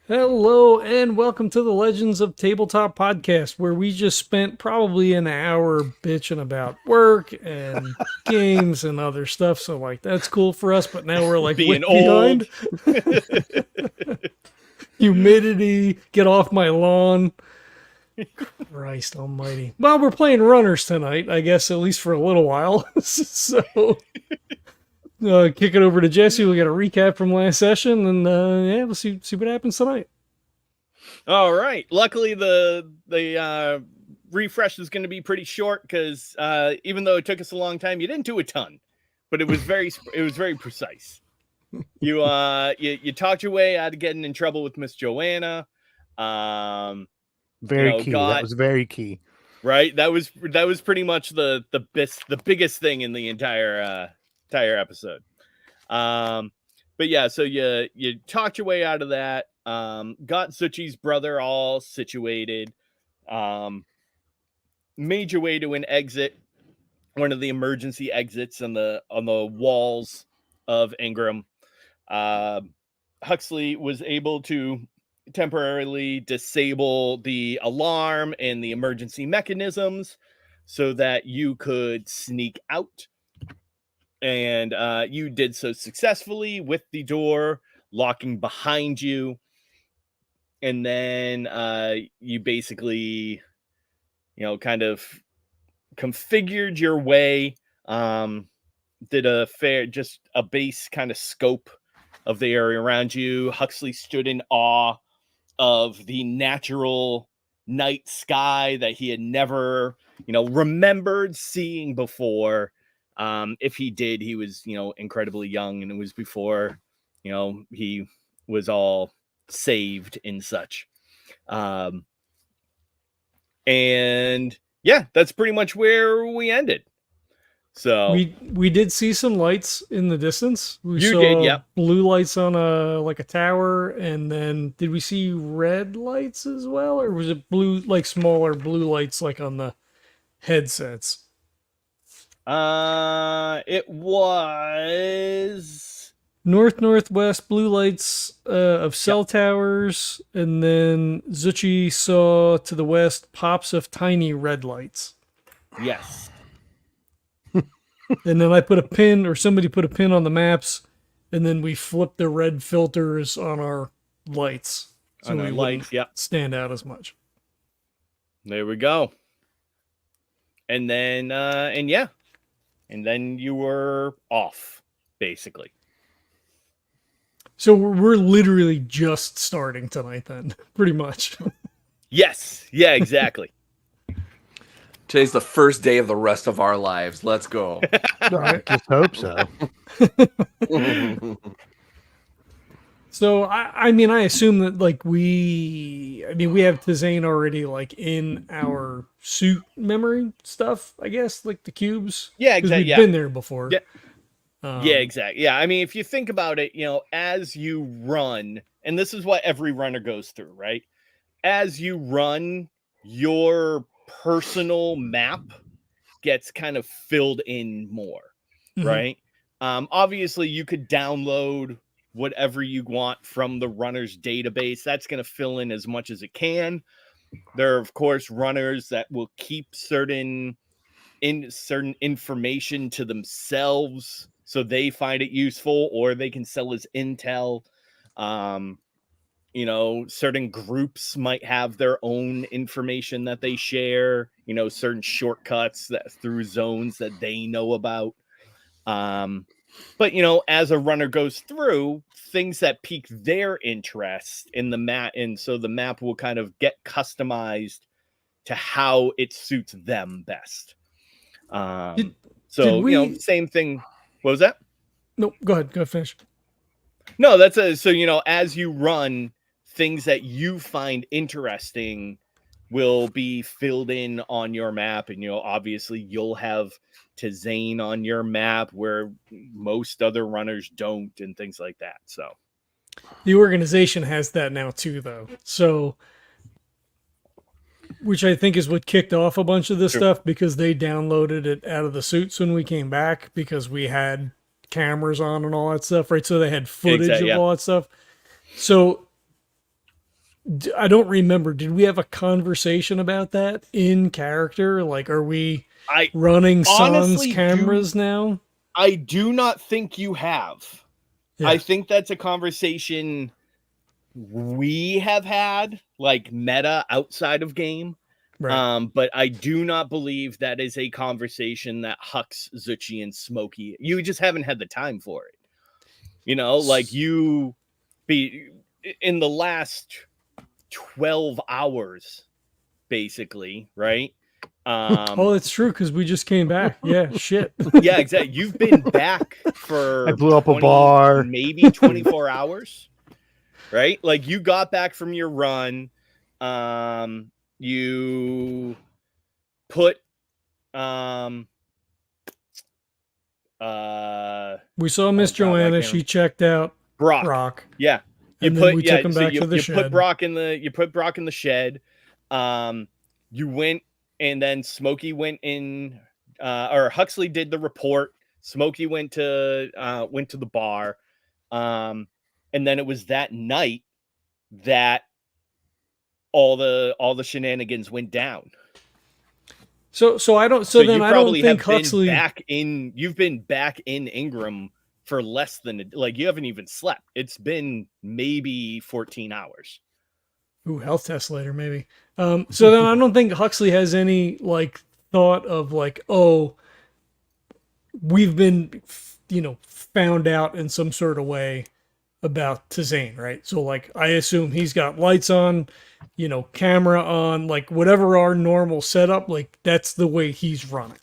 Hello and welcome to the Legends of Tabletop podcast, where we just spent probably an hour bitching about work and games and other stuff. So, like, that's cool for us, but now we're like way Being behind. old. Humidity, get off my lawn. Christ almighty. Well, we're playing runners tonight, I guess, at least for a little while. So, kick it over to Jesse. We got a recap from last session, and yeah, we'll see what happens tonight. All right. Luckily, the refresh is going to be pretty short because even though it took us a long time, you didn't do a ton, but it was very precise. You talked your way out of getting in trouble with Miss Joanna. Very key. That was very key. Right. That was pretty much the biggest thing in the entire episode. But yeah, so you talked your way out of that. Got Zuchy's brother all situated. Made your way to an exit, one of the emergency exits on the walls of Ingram. Huxley was able to temporarily disable the alarm and the emergency mechanisms so that you could sneak out. And you did so successfully with the door locking behind you. And then you basically, kind of configured your way, did just a base kind of scope of the area around you. Huxley stood in awe of the natural night sky that he had never, remembered seeing before. If he did, he was, incredibly young, and it was before, he was all saved and such. And yeah, that's pretty much where we ended. So we did see some lights in the distance. We you saw did, yeah. Blue lights on a tower, and then did we see red lights as well, or was it blue, like smaller blue lights, like on the headsets? It was Northwest blue lights of cell towers, and then Zuchy saw to the west pops of tiny red lights. Yes. And then I put a pin, or somebody put a pin on the maps, and then we flipped the red filters on our lights. So on our lights, yeah. Stand out as much. There we go. And then and then you were off, basically. So we're literally just starting tonight then, pretty much. Yes. Yeah, exactly. Today's the first day of the rest of our lives. Let's go. I just hope so. So I mean, I assume that we have Tzaine already like in our suit memory stuff, I guess, like the cubes. Yeah, exactly. We've been there before. Yeah. Yeah, exactly. Yeah, I mean, if you think about it, as you run, and this is what every runner goes through, right? As you run, your personal map gets kind of filled in more, right? Obviously, you could download whatever you want from the runner's database. That's going to fill in as much as it can. There are, of course, runners that will keep certain information to themselves, so they find it useful, or they can sell as intel. Certain groups might have their own information that they share, certain shortcuts that through zones that they know about. But, as a runner goes through, things that pique their interest in the map, and so the map will kind of get customized to how it suits them best. Same thing. What was that? No, go ahead. Go finish. No, as you run, things that you find interesting will be filled in on your map. And, obviously you'll have Tzaine on your map where most other runners don't, and things like that. So the organization has that now too, though. So, which I think is what kicked off a bunch of this stuff, because they downloaded it out of the suits when we came back, because we had cameras on and all that stuff, right? So they had footage of all that stuff. So I don't remember. Did we have a conversation about that in character? Like, are we I running sans honestly cameras now? I do not think you have. Yeah. I think that's a conversation we have had, like meta outside of game. Right. But I do not believe that is a conversation that Hux, Zuchy, and Smokey. You just haven't had the time for it. You know, like you be in the last 12 hours, basically, right? Oh, it's true because we just came back. Yeah, shit. Yeah, exactly. You've been back for I blew up a bar. maybe 24 hours, right? Like you got back from your run. You put We saw Miss God, why Joanna. can't She checked out Brock. Yeah. And then we took him back to the you shed. put Brock in the shed. You went, and then Smokey went in, or Huxley did the report. Smokey went to the bar. And then it was that night that all the shenanigans went down. So I don't. So then you I don't probably think have been Huxley. You've been back in Ingram for less than you haven't even slept. It's been maybe 14 hours. Ooh, health test later, maybe. So then I don't think Huxley has any like thought of like, oh, we've been, found out in some sort of way about Tzaine, right? So like, I assume he's got lights on, camera on, like whatever our normal setup, like that's the way he's running.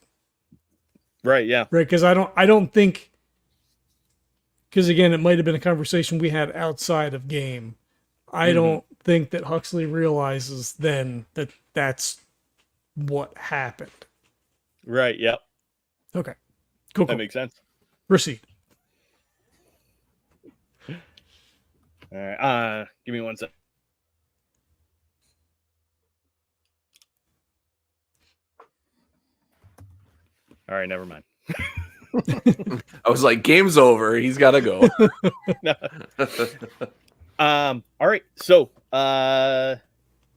Right. Yeah. Right. Because I don't think, because again, it might have been a conversation we had outside of game. I don't think that Huxley realizes then that that's what happened. Right. Yep. Okay. Cool. That makes sense. Proceed. All right. Give me 1 sec. All right. Never mind. I was like, game's over. He's got to go. All right. So,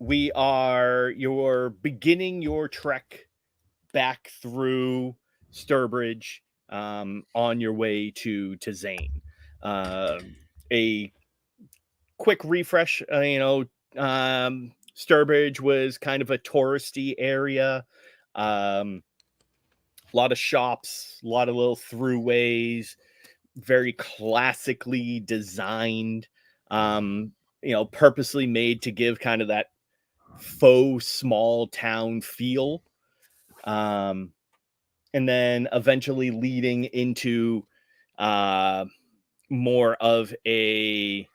you're beginning your trek back through Sturbridge, on your way to Tzaine. A quick refresh, Sturbridge was kind of a touristy area. A lot of shops, a lot of little throughways, very classically designed, purposely made to give kind of that faux small town feel. And then eventually leading into more of a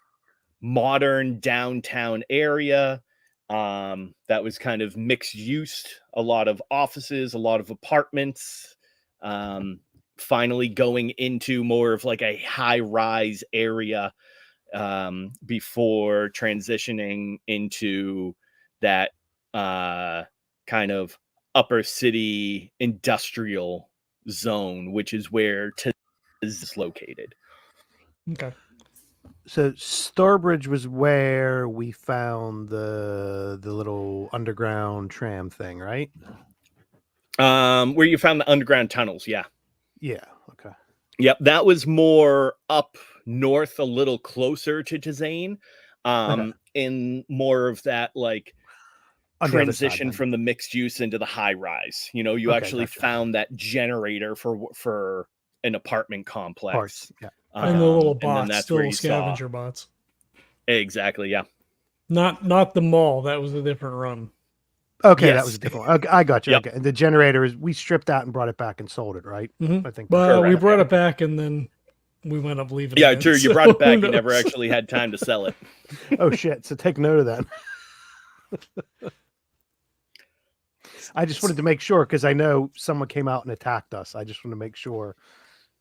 modern downtown area that was kind of mixed use, a lot of offices, a lot of apartments, finally going into more of like a high-rise area before transitioning into that kind of upper city industrial zone, which is where is located. Okay. So Starbridge was where we found the little underground tram thing, right? Where you found the underground tunnels, yeah. Yeah. Okay. Yep, that was more up north, a little closer to Tzaine, in more of that like transition from the mixed use into the high rise. You actually found that generator for an apartment complex. Parts, yeah. And the little and then bots, that's the where little you scavenger bots. Exactly, yeah. Not the mall. That was a different run. Okay, Yes. that was a different one. Okay, I got you. Yep. Okay. And the generator is we stripped out and brought it back and sold it, right? Mm-hmm. I think. Well, we correct, brought yeah. it back and then we went up leaving. Yeah, again, true. You so brought it back. who You never knows? actually had time to sell it. Oh shit! So take note of that. I just wanted to make sure because I know someone came out and attacked us. I just want to make sure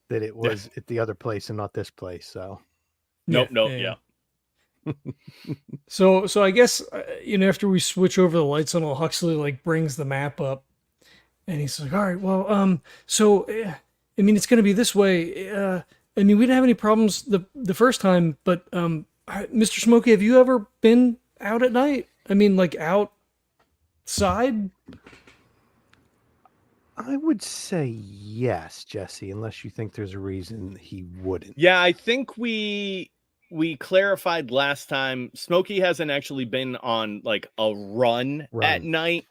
that it was at the other place and not this place. So. Nope. Yeah. So I guess after we switch over the lights on, Huxley like brings the map up, and he's like, "All right, well, so I mean, it's going to be this way. I mean, we didn't have any problems the first time, but Mr. Smokey, have you ever been out at night? I mean, like outside? I would say yes, Jesse, unless you think there's a reason he wouldn't. Yeah, I think we clarified last time. Smokey hasn't actually been on like a run at night,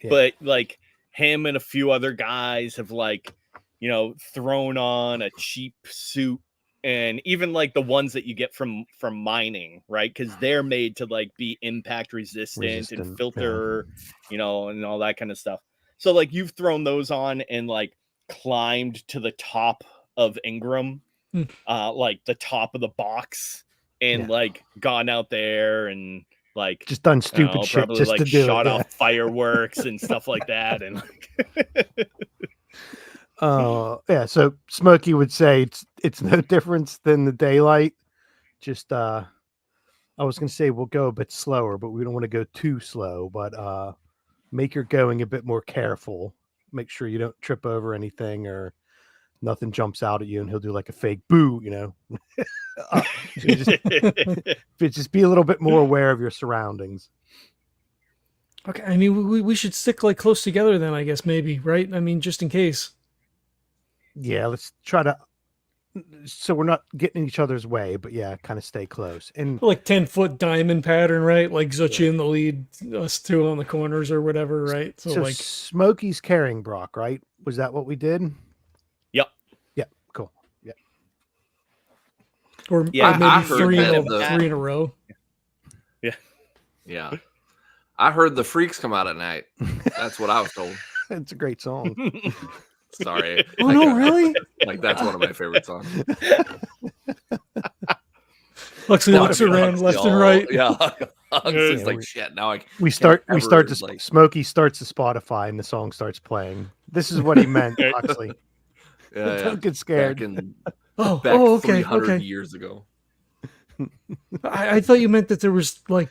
Yeah. but like him and a few other guys have like, thrown on a cheap suit, and even like the ones that you get from mining, right? Because they're made to like be impact resistant and filter, and all that kind of stuff. So like you've thrown those on and like climbed to the top of Ingram, like the top of the box, and like gone out there and like just done stupid shit, probably just like to do shot it, off fireworks and stuff like that, and yeah. So Smokey would say it's no difference than the daylight. Just I was gonna say we'll go a bit slower, but we don't want to go too slow. But make your going a bit more careful. Make sure you don't trip over anything or nothing jumps out at you, and he'll do like a fake boo, just be a little bit more aware of your surroundings. Okay, I mean, we should stick like close together then, I guess, maybe, right? I mean, just in case. Yeah, let's try to, so we're not getting in each other's way, but yeah, kind of stay close. And like 10-foot diamond pattern, right? Like Zuchy in the lead, us two on the corners or whatever, right? So like Smokey's carrying Brock, right? Was that what we did? Yep. Yeah, cool. Yeah. Or Yeah, maybe I heard three that in a row. Yeah. Yeah. I heard the freaks come out at night. That's what I was told. It's a great song. Sorry. Oh, no, really? Like, that's one of my favorite songs. Huxley looks around left and right. Yeah. Huxley's like, shit, now we start to, like... Smokey starts to Spotify and the song starts playing. This is what he meant, Huxley. Yeah, Don't get scared. Back okay, 300 years ago. I thought you meant that there was like,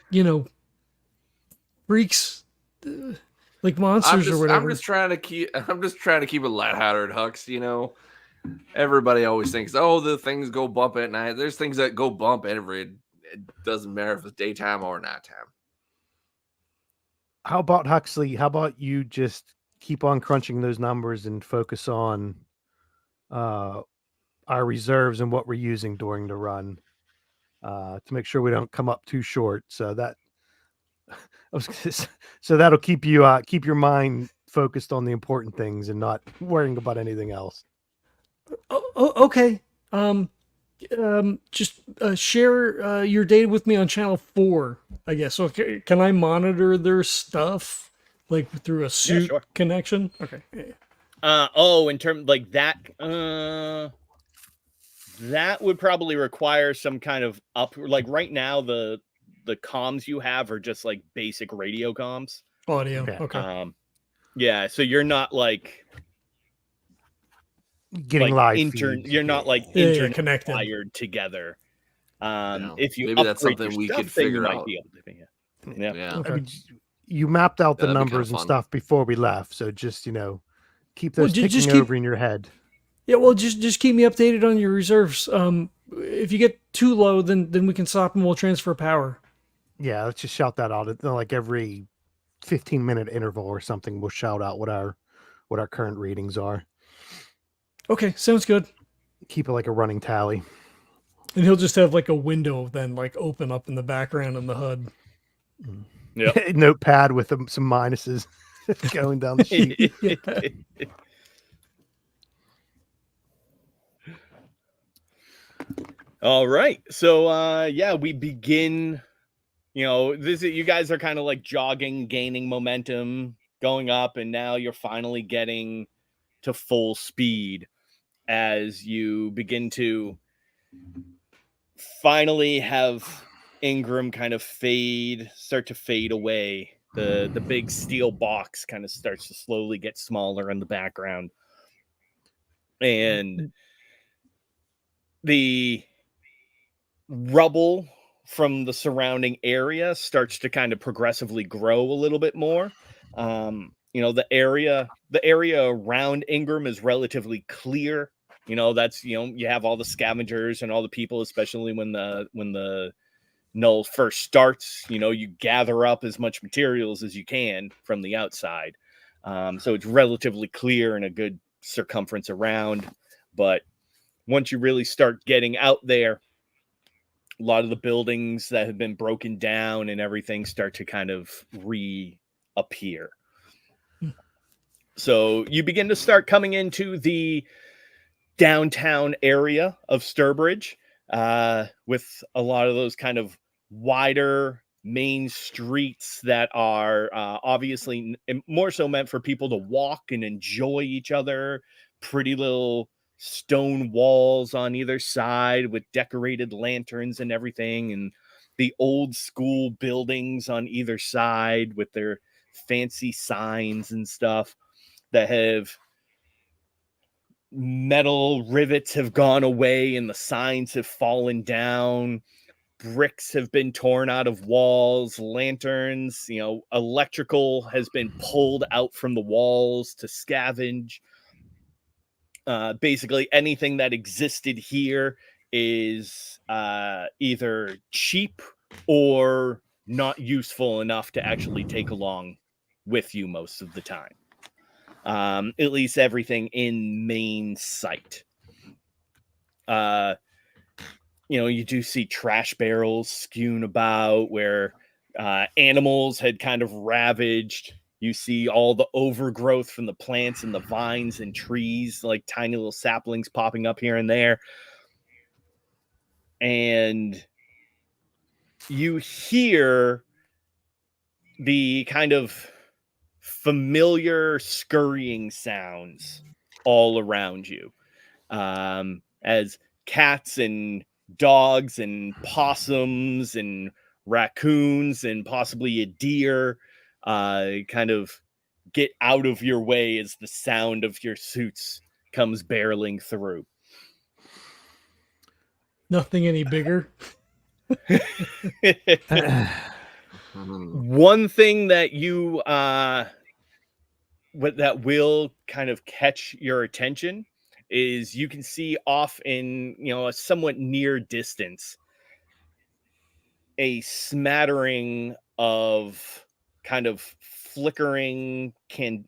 freaks, like monsters or whatever. I'm just trying to keep it lighthearted, Hux. Everybody always thinks, oh, the things go bump at night. There's things that go bump it doesn't matter if it's daytime or nighttime. How about Huxley? How about you just keep on crunching those numbers and focus on our reserves and what we're using during the run to make sure we don't come up too short. So that'll keep your mind focused on the important things and not worrying about anything else. Okay. Just share your data with me on channel 4, I guess. So can I monitor their stuff like through a suit connection? Okay. In terms like that, that would probably require some kind of like right now the comms you have are just like basic radio comms. Audio. Okay. Yeah, so you're not like getting like live you're not like internet connected wired together. If you maybe that's something we could figure out. Yeah. Okay. I mean, you mapped out the numbers and stuff before we left, so just keep those ticking over in your head. Yeah, well, just keep me updated on your reserves. If you get too low, then we can stop and we'll transfer power. Yeah, let's just shout that out. Like every 15-minute interval or something, we'll shout out what our current readings are. Okay, sounds good. Keep it like a running tally. And he'll just have like a window then like open up in the background in the HUD. Yeah. Notepad with some minuses going down the sheet. All right. So we begin, you guys are kind of like jogging, gaining momentum, going up, and now you're finally getting to full speed as you begin to finally have Ingram kind of start to fade away. The big steel box kind of starts to slowly get smaller in the background. And the rubble from the surrounding area starts to kind of progressively grow a little bit more. The area around Ingram is relatively clear. That's, you have all the scavengers and all the people, especially when the Null first starts, you gather up as much materials as you can from the outside. So it's relatively clear and a good circumference around. But once you really start getting out there, a lot of the buildings that have been broken down and everything start to kind of reappear. So you begin to start coming into the downtown area of Sturbridge, with a lot of those kind of wider main streets that are obviously more so meant for people to walk and enjoy each other. Pretty little stone walls on either side with decorated lanterns and everything, and the old school buildings on either side with their fancy signs and stuff that have metal rivets have gone away and the signs have fallen down. Bricks have been torn out of walls, lanterns, electrical has been pulled out from the walls to scavenge. Basically anything that existed here is either cheap or not useful enough to actually take along with you most of the time. At least everything in main sight. You do see trash barrels skewing about where animals had kind of ravaged. You see all the overgrowth from the plants and the vines and trees, like tiny little saplings popping up here and there. And you hear the kind of familiar scurrying sounds all around you, as cats and dogs and possums and raccoons and possibly a deer kind of get out of your way as the sound of your suits comes barreling through. Nothing any bigger. One thing that you that will kind of catch your attention is you can see off in a somewhat near distance a smattering of kind of flickering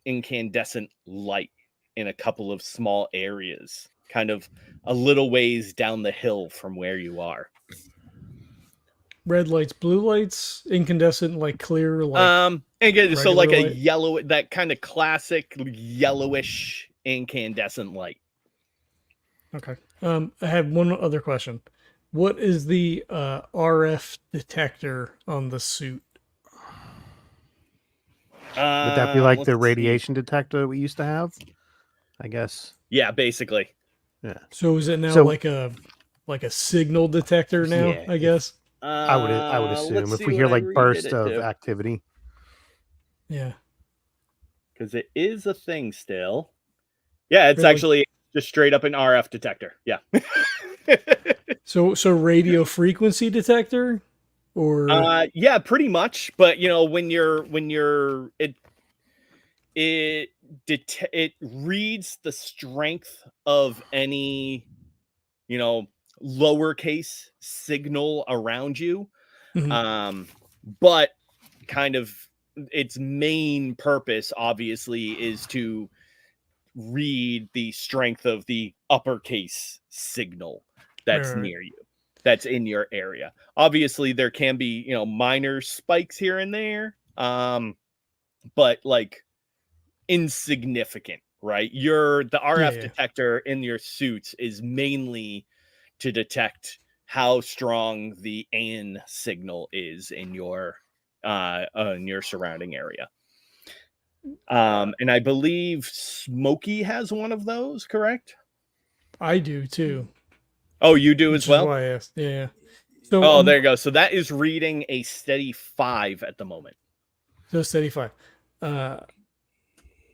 incandescent light in a couple of small areas, kind of a little ways down the hill from where you are. Red lights, blue lights, incandescent, like clear, like and again, so like a light? yellow, that kind of classic yellowish incandescent light. Okay. I have one other question. What is the RF detector on the suit? Would that be like the let's radiation detector we used to have? I guess. Yeah, basically. Yeah. So is it now So- like a signal detector now? Yeah, I guess. I would assume let's if see we what hear I like redid bursts it of to. activity. Yeah. Because it is a thing still. Yeah, it's Really? actually just straight up an RF detector. Yeah. So radio frequency detector, or Yeah, pretty much. But when it reads the strength of any lowercase signal around you. Mhm. But kind of its main purpose obviously is to read the strength of the uppercase signal that's Right. near you, that's in your area. Obviously there can be minor spikes here and there, but like insignificant, right? The RF Yeah. detector in your suits is mainly to detect how strong the AN signal is in your surrounding area. And I believe Smokey has one of those, correct? I do too. Oh, you do Which as well? is why I asked. Yeah. So Oh, there you go. So that is reading a steady 5 at the moment. So steady 5.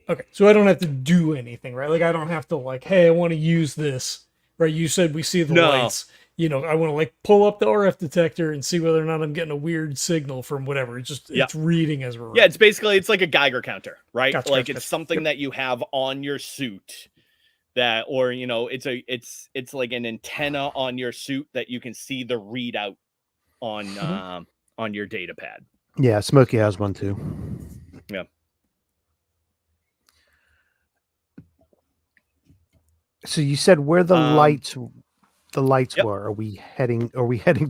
Okay, so I don't have to do anything, right? Like I don't have to like, hey, I want to use this, right? You said we see the No. lights. I want to like pull up the RF detector and see whether or not I'm getting a weird signal from whatever. It's just it's reading as we're Yeah, it's like a Geiger counter, right? Gotcha, like gotcha. it's something that you have on your suit that, or it's like an antenna on your suit that you can see the readout on your data pad. Yeah, Smokey has one too. Yeah. So you said where the lights Yep. were. Are we heading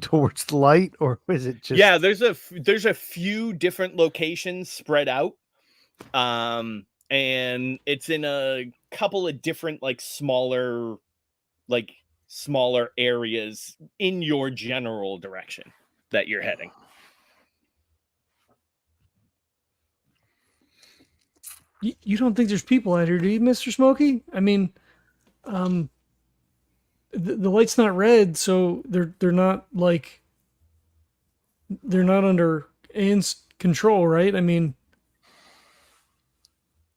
towards the light, or is it just? Yeah, there's a few different locations spread out. And it's in a couple of different smaller areas in your general direction that you're heading. You don't think there's people out here, do you, Mr. Smokey? I mean, the light's not red, so they're not under Anne's control, right? I mean,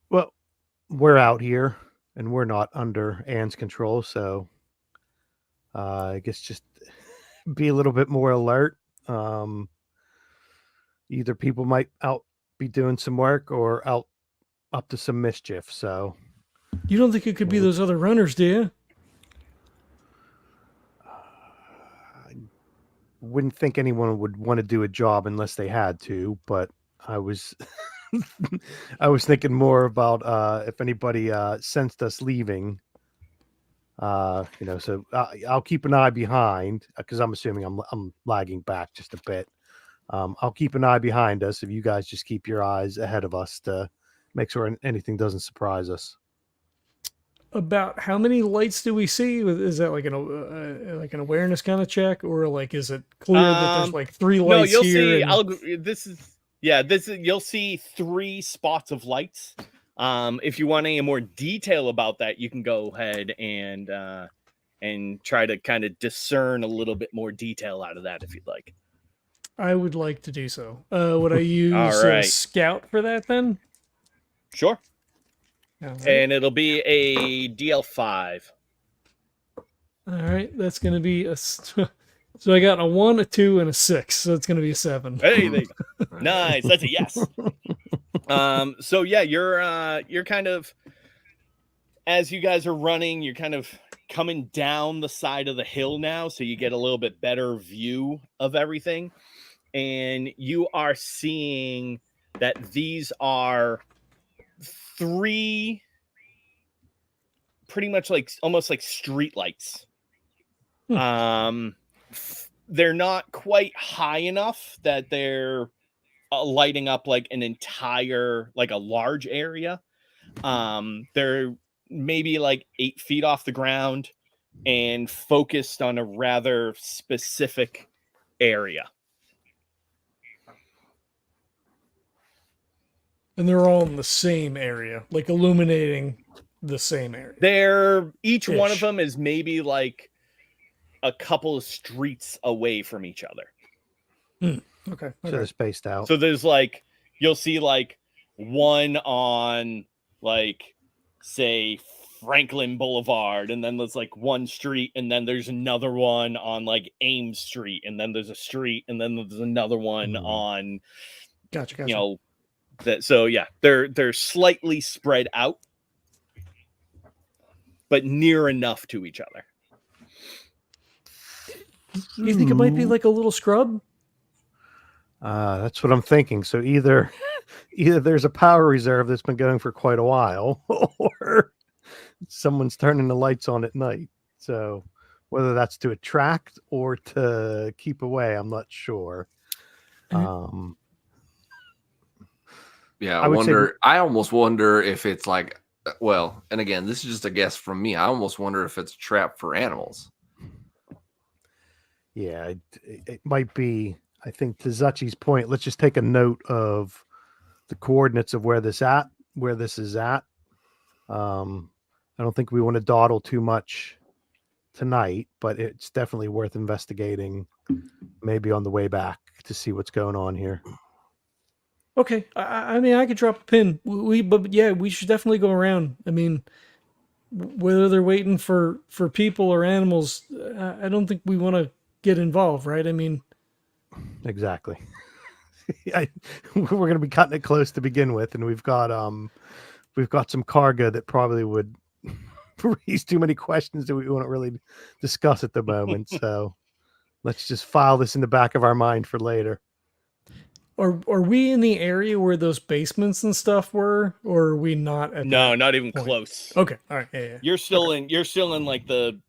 Well, we're out here and we're not under Anne's control, so I guess just be a little bit more alert. Either people might be doing some work or out up to some mischief. So you don't think it could be those other runners, do you? I wouldn't think anyone would want to do a job unless they had to, but I was I was thinking more about if anybody sensed us leaving. So I'll keep an eye behind because I'm assuming I'm lagging back just a bit. I'll keep an eye behind us if you guys just keep your eyes ahead of us to make sure anything doesn't surprise us. About how many lights do we see? Is that like an awareness kind of check, or is it clear that there's 3 lights? No, you'll here see. You'll see 3 spots of lights. If you want any more detail about that, you can go ahead and try to kind of discern a little bit more detail out of that if you'd like. I would like to do so. Would I use right. Scout for that then? Sure. Right. And it'll be a DL5. All right, that's going to be so I got a 1, a 2, and a 6, so it's going to be a 7. Hey, there you go. Nice. That's a yes. So yeah, you're kind of, as you guys are running, you're kind of coming down the side of the hill now, so you get a little bit better view of everything, and you are seeing that these are 3 pretty much almost like street lights. They're not quite high enough that they're lighting up an entire a large area. They're maybe 8 feet off the ground and focused on a rather specific area. And they're all in the same area, illuminating the same area. Each one of them is maybe a couple of streets away from each other. Okay. So they're spaced out. So there's you'll see one on say Franklin Boulevard, and then there's one street, and then there's another one on Ames Street, and then there's a street, and then there's another one on Gotcha. So yeah, they're slightly spread out, but near enough to each other. You think it might be a little scrub? That's what I'm thinking. So either there's a power reserve that's been going for quite a while, or someone's turning the lights on at night. So whether that's to attract or to keep away, I'm not sure. Yeah, I almost wonder if it's and again, this is just a guess from me. I almost wonder if it's a trap for animals. Yeah, it might be. I think to Zuchy's point, let's just take a note of the coordinates of where this is at. I don't think we want to dawdle too much tonight, but it's definitely worth investigating maybe on the way back to see what's going on here. Okay. I mean, I could drop a pin. But yeah, we should definitely go around. I mean, whether they're waiting for people or animals, I don't think we want to get involved, right? I mean, exactly. We're going to be cutting it close to begin with, and we've got some cargo that probably would raise too many questions that we won't really discuss at the moment. So Let's just file this in the back of our mind for later. Are we in the area where those basements and stuff were, or are we not at No, that not even point? close. Okay, all right, yeah. You're still in like the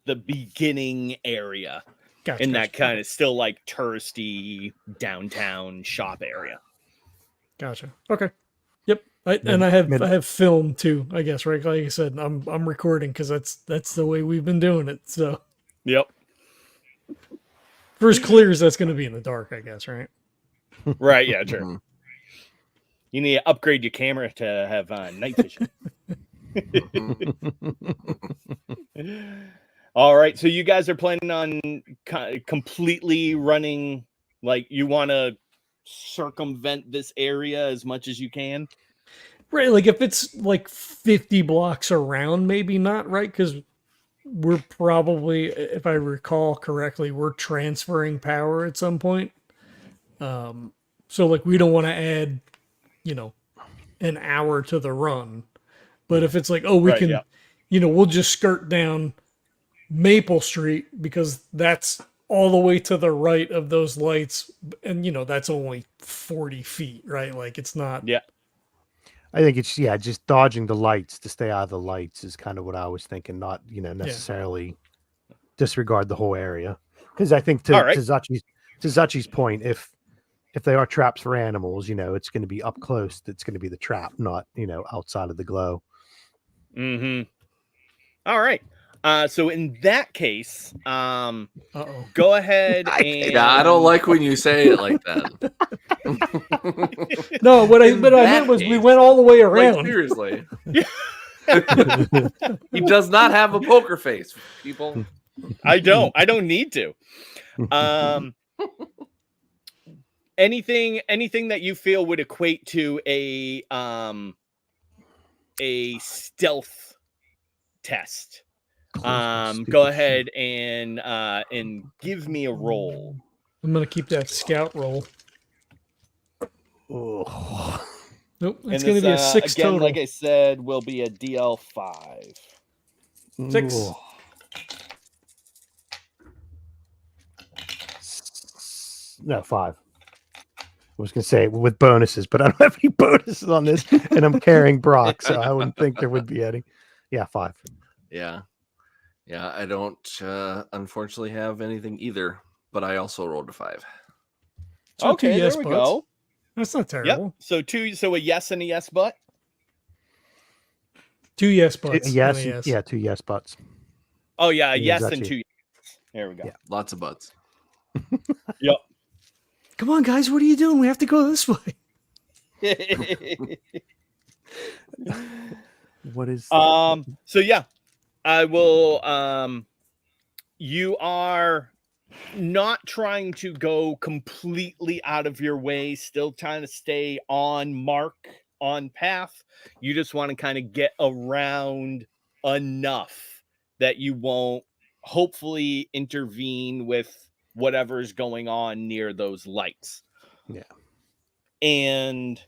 beginning area. Gotcha, in that gotcha. kind of still like touristy downtown shop area. Gotcha. Okay. Yep. I Mid- have film too, I guess, right? Like I said, I'm recording because that's the way we've been doing it. So Yep. first clears, that's going to be in the dark, I guess, right? Right. Yeah. Sure. You need to upgrade your camera to have night vision. All right. So you guys are planning on completely running, like you want to circumvent this area as much as you can. Right. Like if it's like 50 blocks around, maybe not, right? Because we're probably, if I recall correctly, we're transferring power at some point. So like we don't want to add, an hour to the run. But if it's like, oh, we can, we'll just skirt down Maple Street because that's all the way to the right of those lights. And, that's only 40 feet, right? Like it's not. Yeah. I think it's just dodging the lights to stay out of the lights is kind of what I was thinking. Not necessarily disregard the whole area, because I think to Zuchy's point, if they are traps for animals, it's going to be up close. It's going to be the trap, not outside of the glow. Mm-hmm. All right. So in that case, go ahead and I don't like when you say it like that. No, what I meant was we went all the way around. Like, seriously. He does not have a poker face, people. I don't need to. Anything that you feel would equate to a stealth test. Go ahead and give me a roll. I'm gonna keep that scout roll. Oh. Nope, it's gonna be a 6 again, total. like I said, will be a DL5. 6. Ooh. No, 5. I was going to say with bonuses, but I don't have any bonuses on this, and I'm carrying Brock, so I wouldn't think there would be any. Yeah, 5. Yeah, I don't unfortunately have anything either, but I also rolled a 5. So okay, there we go. That's not terrible. Yep. So a yes and a yes, but 2 yes buts. Yes, and a yes. yeah, 2 yes buts. Oh yeah, a Yeah, yes and Zuchy. 2 yes. There we go. Yeah. Lots of butts. Yep. Come on, guys, what are you doing? We have to go this way. What is So yeah, I will you are not trying to go completely out of your way, still trying to stay on path. You just want to kind of get around enough that you won't hopefully intervene with whatever's going on near those lights. Yeah. And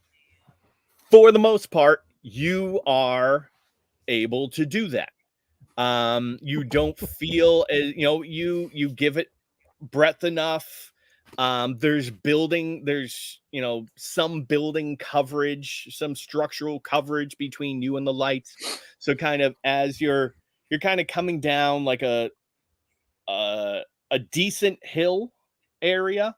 for the most part, you are able to do that. You don't feel as you give it breadth enough. There's some building coverage, some structural coverage between you and the lights. So kind of as you're kind of coming down like a decent hill area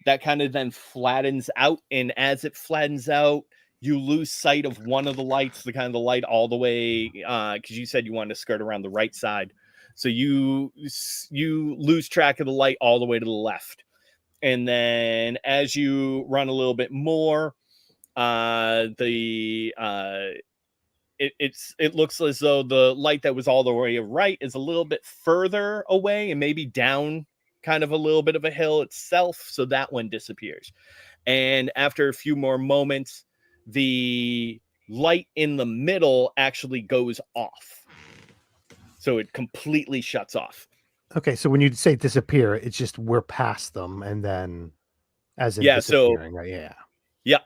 that kind of then flattens out, and as it flattens out, you lose sight of one of the lights, the light all the way, because you said you wanted to skirt around the right side. So you lose track of the light all the way to the left. And then as you run a little bit more, it looks as though the light that was all the way right is a little bit further away and maybe down kind of a little bit of a hill itself. So that one disappears. And after a few more moments, the light in the middle actually goes off. So it completely shuts off. Okay, so when you say disappear, it's just we're past them, and then as in Yeah, disappearing, right? Yeah.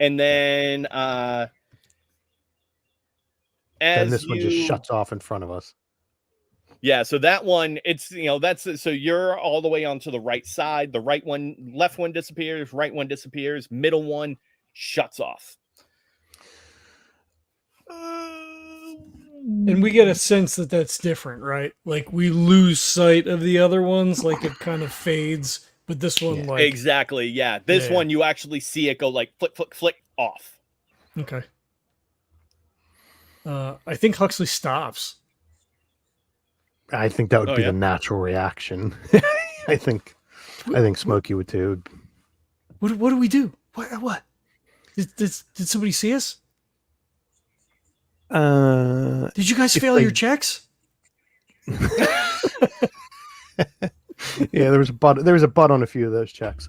And then Then this one just shuts off in front of us. Yeah, so that one, it's, that's, so you're all the way onto the right side. The left one disappears, right one disappears, middle one shuts off. And we get a sense that that's different, right? Like we lose sight of the other ones, like it kind of fades. But this one, Yeah. like Exactly, yeah. This Yeah. one, you actually see it go like flick, flick, flick off. okay. I think Huxley stops. I think that would Oh, be yeah? the natural reaction. I think Smokey would too. What do we do? What? Did somebody see us? Did you guys If fail they- your checks? Yeah, there was a butt on a few of those checks.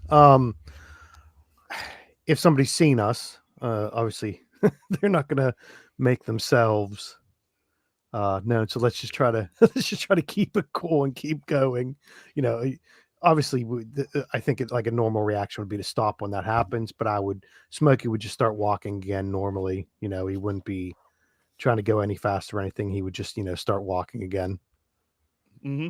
If somebody's seen us, obviously they're not gonna make themselves known. So let's just try to keep it cool and keep going. Obviously, I think it, like a normal reaction would be to stop when that happens. But Smokey would just start walking again normally. He wouldn't be trying to go any faster or anything. He would just start walking again. Mm-hmm.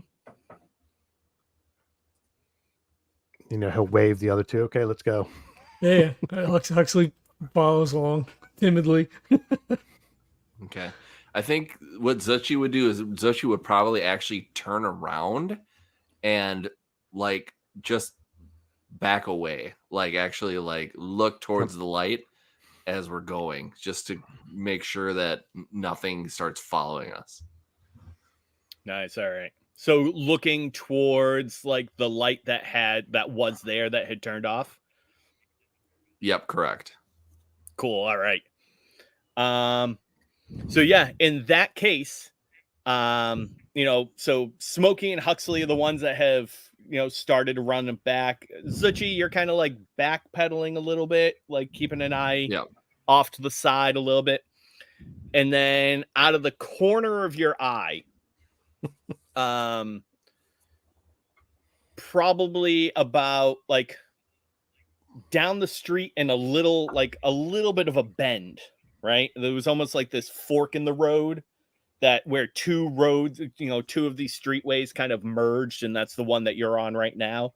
He'll wave the other two. Okay, let's go. Yeah. Huxley follows along timidly. Okay. I think what Zuchy would do is Zuchy would probably actually turn around and like just back away, like actually like look towards the light as we're going, just to make sure that nothing starts following us. Nice. All right. So looking towards like the light that was there that had turned off. Yep, correct. Cool. All right. So yeah, in that case, so Smokey and Huxley are the ones that have, started to run back. Zuchy, you're kind of like backpedaling a little bit, like keeping an eye off to the side a little bit. And then out of the corner of your eye, probably about like down the street and a little bit of a bend, right? There was almost like this fork in the road where two roads, two of these streetways kind of merged, and that's the one that you're on right now.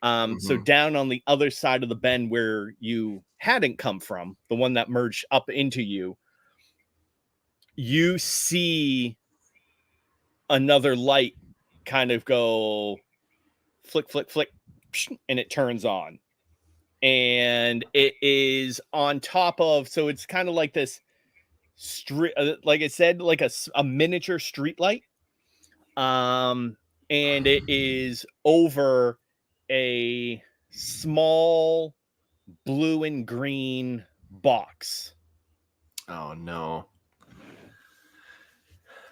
So down on the other side of the bend where you hadn't come from, the one that merged up into you, you see another light kind of go flick, flick, flick, and it turns on. And it is on top of, so it's kind of like this street, like I said, like a miniature street light. And it is over a small blue and green box. Oh no.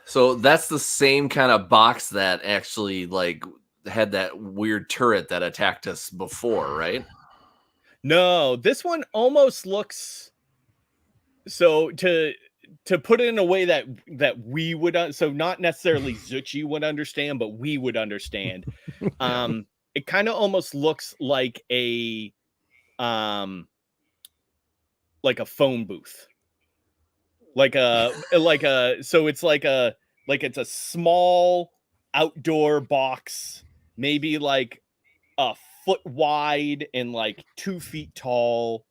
So that's the same kind of box that actually like had that weird turret that attacked us before, right? No, this one almost looks, so to put it in a way that we would, so not necessarily Zuchy would understand, but we would understand. It kind of almost looks like a phone booth, so it's it's a small outdoor box, maybe like a foot wide and like 2 feet tall.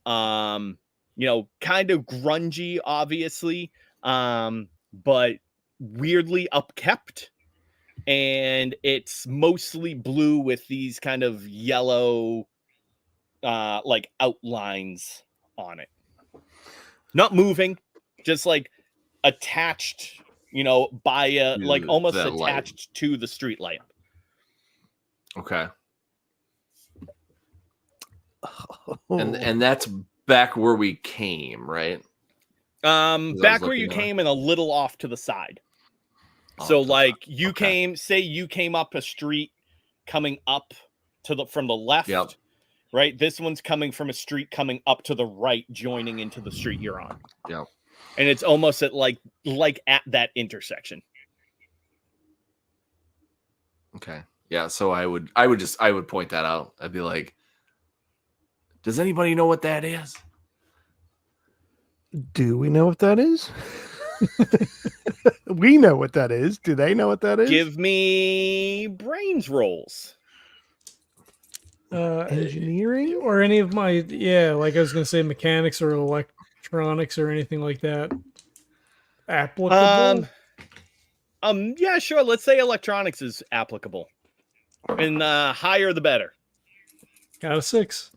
Kind of grungy, obviously, but weirdly upkept. And it's mostly blue with these kind of yellow, like outlines on it. Not moving, just like attached, by like almost attached to the street light. Okay. And that's back where we came, right? Back where you came and a little off to the side. So like you came up a street coming up from the left, right? This one's coming from a street coming up to the right, joining into the street you're on. Yeah. And it's almost at like at that intersection. Okay. Yeah. So I would point that out. I'd be like, does anybody know what that is? Do we know what that is? We know what that is. Do they know what that is? Give me brains rolls. Engineering? or any of my like I was gonna say mechanics or electronics or anything like that applicable. Yeah, sure. Let's say electronics is applicable, and higher the better. Got a 6.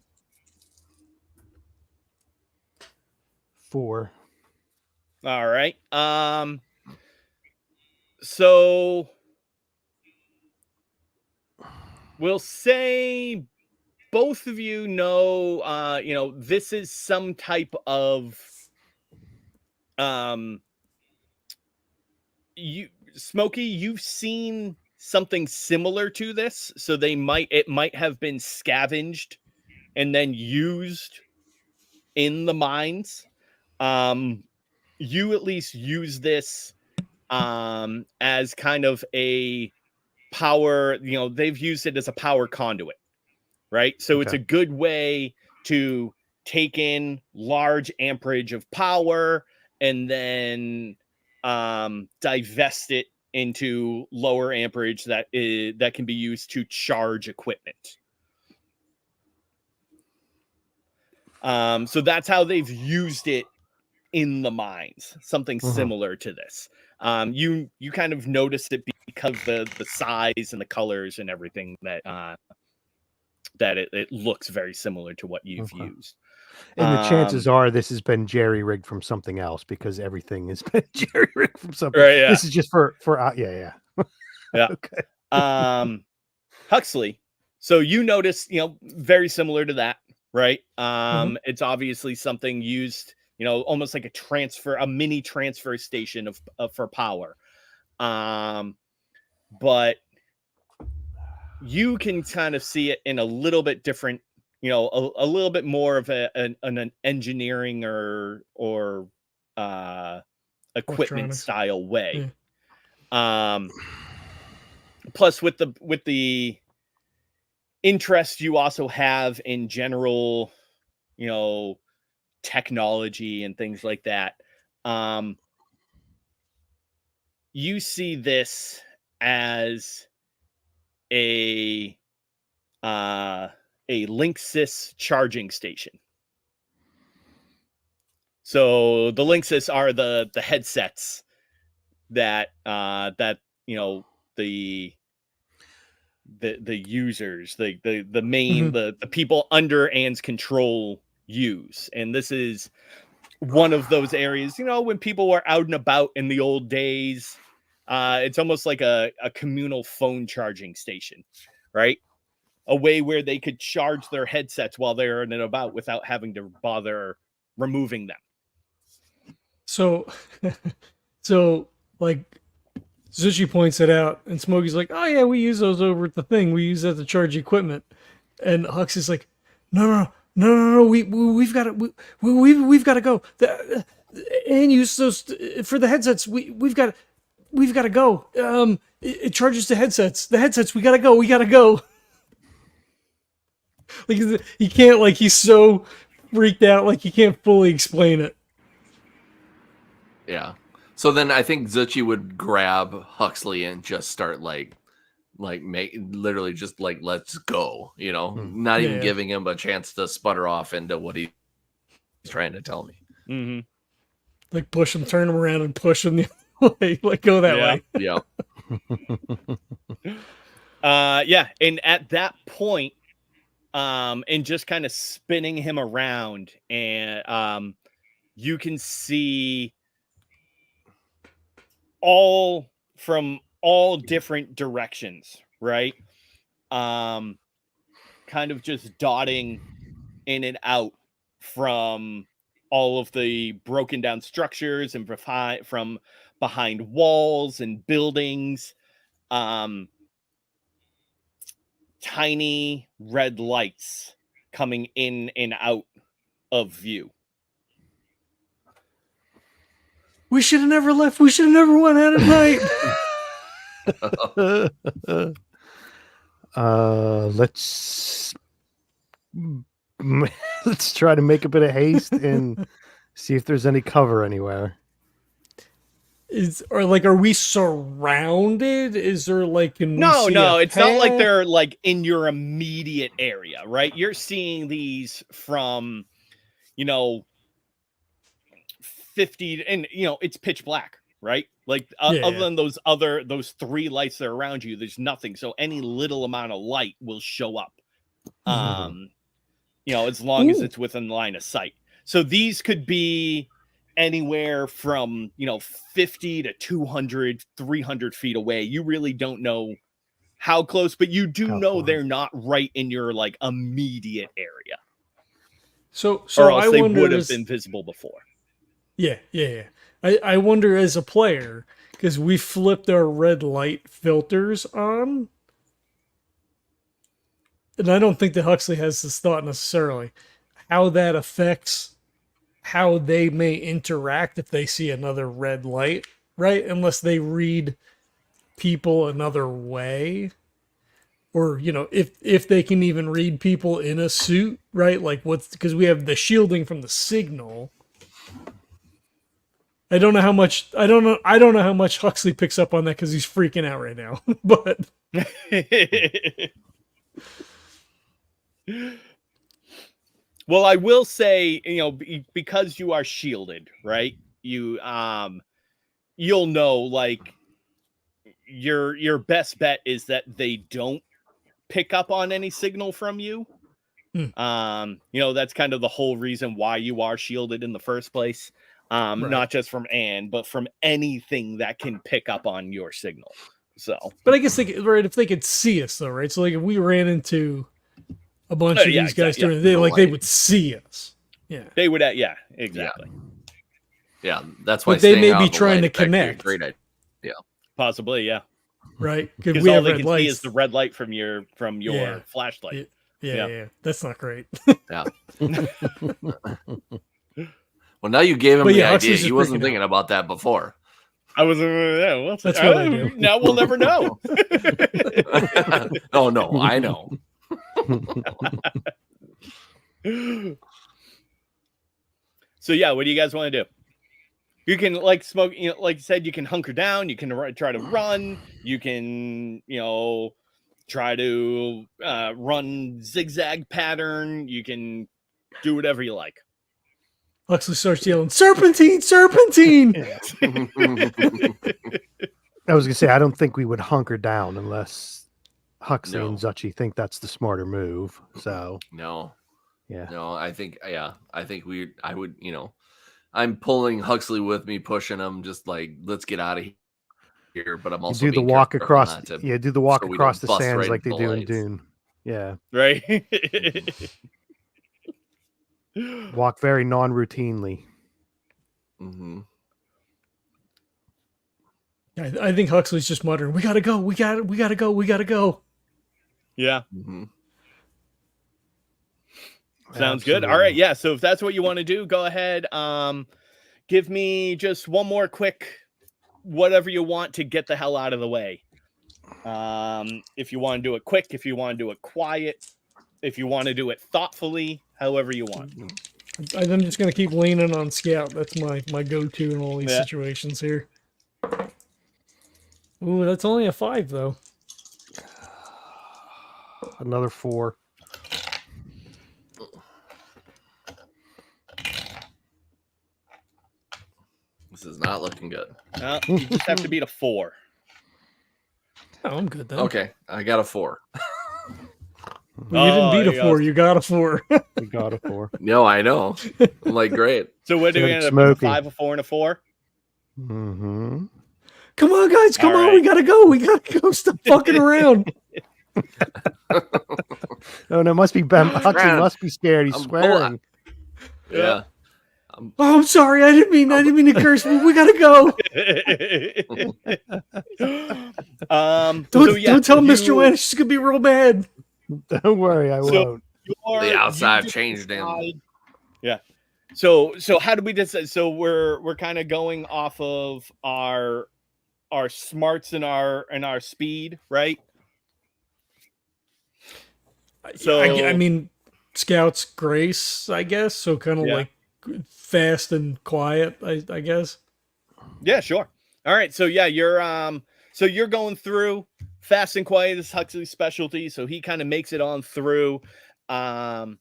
4. All right. So we'll say both of you know, this is some type of Smokey, you've seen something similar to this, so it might have been scavenged and then used in the mines. You at least use this as kind of a power, they've used it as a power conduit, right? So it's a good way to take in large amperage of power and then divest it into lower amperage that can be used to charge equipment. So that's how they've used it in the mines, something similar to this. You kind of noticed it because the size and the colors and everything that it looks very similar to what you've used. And the chances are this has been jerry-rigged from something else, because everything has been jerry-rigged from something. Right, yeah. This is just for yeah. Okay. Huxley. So you notice, very similar to that, right? It's obviously something used, almost like a mini transfer station of for power. But you can kind of see it in a little bit different, a little bit more of an engineering or equipment style way. Plus with the interest you also have in general, technology and things like that. You see this as a Linksys charging station. So the Linksys are the headsets that the users, the main the people under Anne's control use. And this is one of those areas, when people were out and about in the old days. It's almost like a communal phone charging station, right? A way where they could charge their headsets while they're in and about without having to bother removing them. So like Zuchy points it out, and Smokey's like, "Oh yeah, we use those over at the thing. We use that to charge equipment." And Hux is like, "No. We've got to. We've got to go. And use those for the headsets. We've got to go. It charges the headsets. The headsets. We gotta go. We gotta go." Like he can't. Like he's so freaked out. Like he can't fully explain it. Yeah. So then I think Zuchy would grab Huxley and just start literally just let's go, not even giving him a chance to sputter off into what he's trying to tell me. Like push him, turn him around and push him the other way. Like go that way. Yeah. Yeah. And at that point, and just kind of spinning him around, and you can see all from all different directions, right? Kind of just dotting in and out from all of the broken down structures and from behind walls and buildings. Tiny red lights coming in and out of view. We should have never left. We should have never went out at night. Let's try to make a bit of haste and see if there's any cover anywhere. Are we surrounded? Is there like, can we No, see no, a it's not like path? they're like in your immediate area, right? You're seeing these from, you know, 50 and it's pitch black, right? Like other Yeah. than those three lights that are around you, there's nothing. So any little amount of light will show up. As long as Ooh. it's within line of sight. So these could be anywhere from 50 to 200, 300 feet away. You really don't know how close, but you do How know far. they're not right in your like immediate area, So or else I they wonder would have is, been visible before. yeah. I wonder as a player, because we flipped our red light filters on, and I don't think that Huxley has this thought necessarily, how that affects how they may interact if they see another red light, right? Unless they read people another way. Or, if they can even read people in a suit, right? Like because we have the shielding from the signal. I don't know how much Huxley picks up on that because he's freaking out right now. But well, I will say, because you are shielded, right? You'll know, like, your best bet is that they don't pick up on any signal from you. That's kind of the whole reason why you are shielded in the first place. Right. Not just from Anne, but from anything that can pick up on your signal. So, but I guess if they could see us though, right? So like if we ran into a bunch of these guys during the day, like they would see us. Yeah. They would, exactly. Yeah, that's why. But they may staying out be of the trying light to is actually a connect. great idea. Yeah. Possibly, yeah. Right? Because we all have they red can lights. see is the red light from your Yeah. flashlight. Yeah. That's not great. Yeah. Well, now you gave him But the yeah, idea. Huxley's He just wasn't freaking thinking about that before. I was, That's what I do. Now we'll never know. Oh no, I know. So yeah, what do you guys want to do? You can like smoke, like you said, you can hunker down. You can try to run. You can, try to run zigzag pattern. You can do whatever you like. Huxley starts yelling, "Serpentine! Serpentine!" I was gonna say I don't think we would hunker down unless Huxley No. and Zuchy think that's the smarter move. So No. yeah. No, I think I would, I'm pulling Huxley with me, pushing him, just like, let's get out of here. But I'm You also do the being walk careful across not to- do the walk so we across don't the bust sands right like they into do in lights. Dune. Yeah. Right. Walk very non-routinely. Mhm. I think Huxley's just muttering, "We gotta go! We gotta go! We gotta go!" Yeah. Mhm. Sounds good. All right. Yeah. So if that's what you want to do, go ahead. Give me just one more quick, whatever you want to get the hell out of the way. If you want to do it quick, if you want to do it quiet, if you want to do it thoughtfully, however you want. I'm just gonna keep leaning on Scout. That's my go-to in all these situations here. Ooh, that's only a 5 though. Another 4. This is not looking good. You just have to beat a 4. Oh, I'm good then. Okay, I got a 4. Well, you didn't beat there a 4. You got a 4. We got a 4. No, I know. I'm like, great. So what do we Good end up with? Smokey. A 5, a 4, and a 4? Mm-hmm. Come on, guys! Come All on! right. We gotta go! We gotta go! Stop fucking around! Oh no, must be Ben. Huxley Brad, must be scared. He's I'm swearing. Yeah. Oh, I'm sorry. I didn't mean to curse. But we gotta go. Don't tell Mr. Wanish. She's gonna be real bad. Don't worry, I won't. The outside changed him. Yeah. So how do we decide? So we're kind of going off of our smarts and our speed, right? So I mean, Scout's grace, I guess. So kind of like fast and quiet, I guess. yeah, sure. All right, so yeah, you're going through fast and quiet is Huxley's specialty, so he kind of makes it on through. But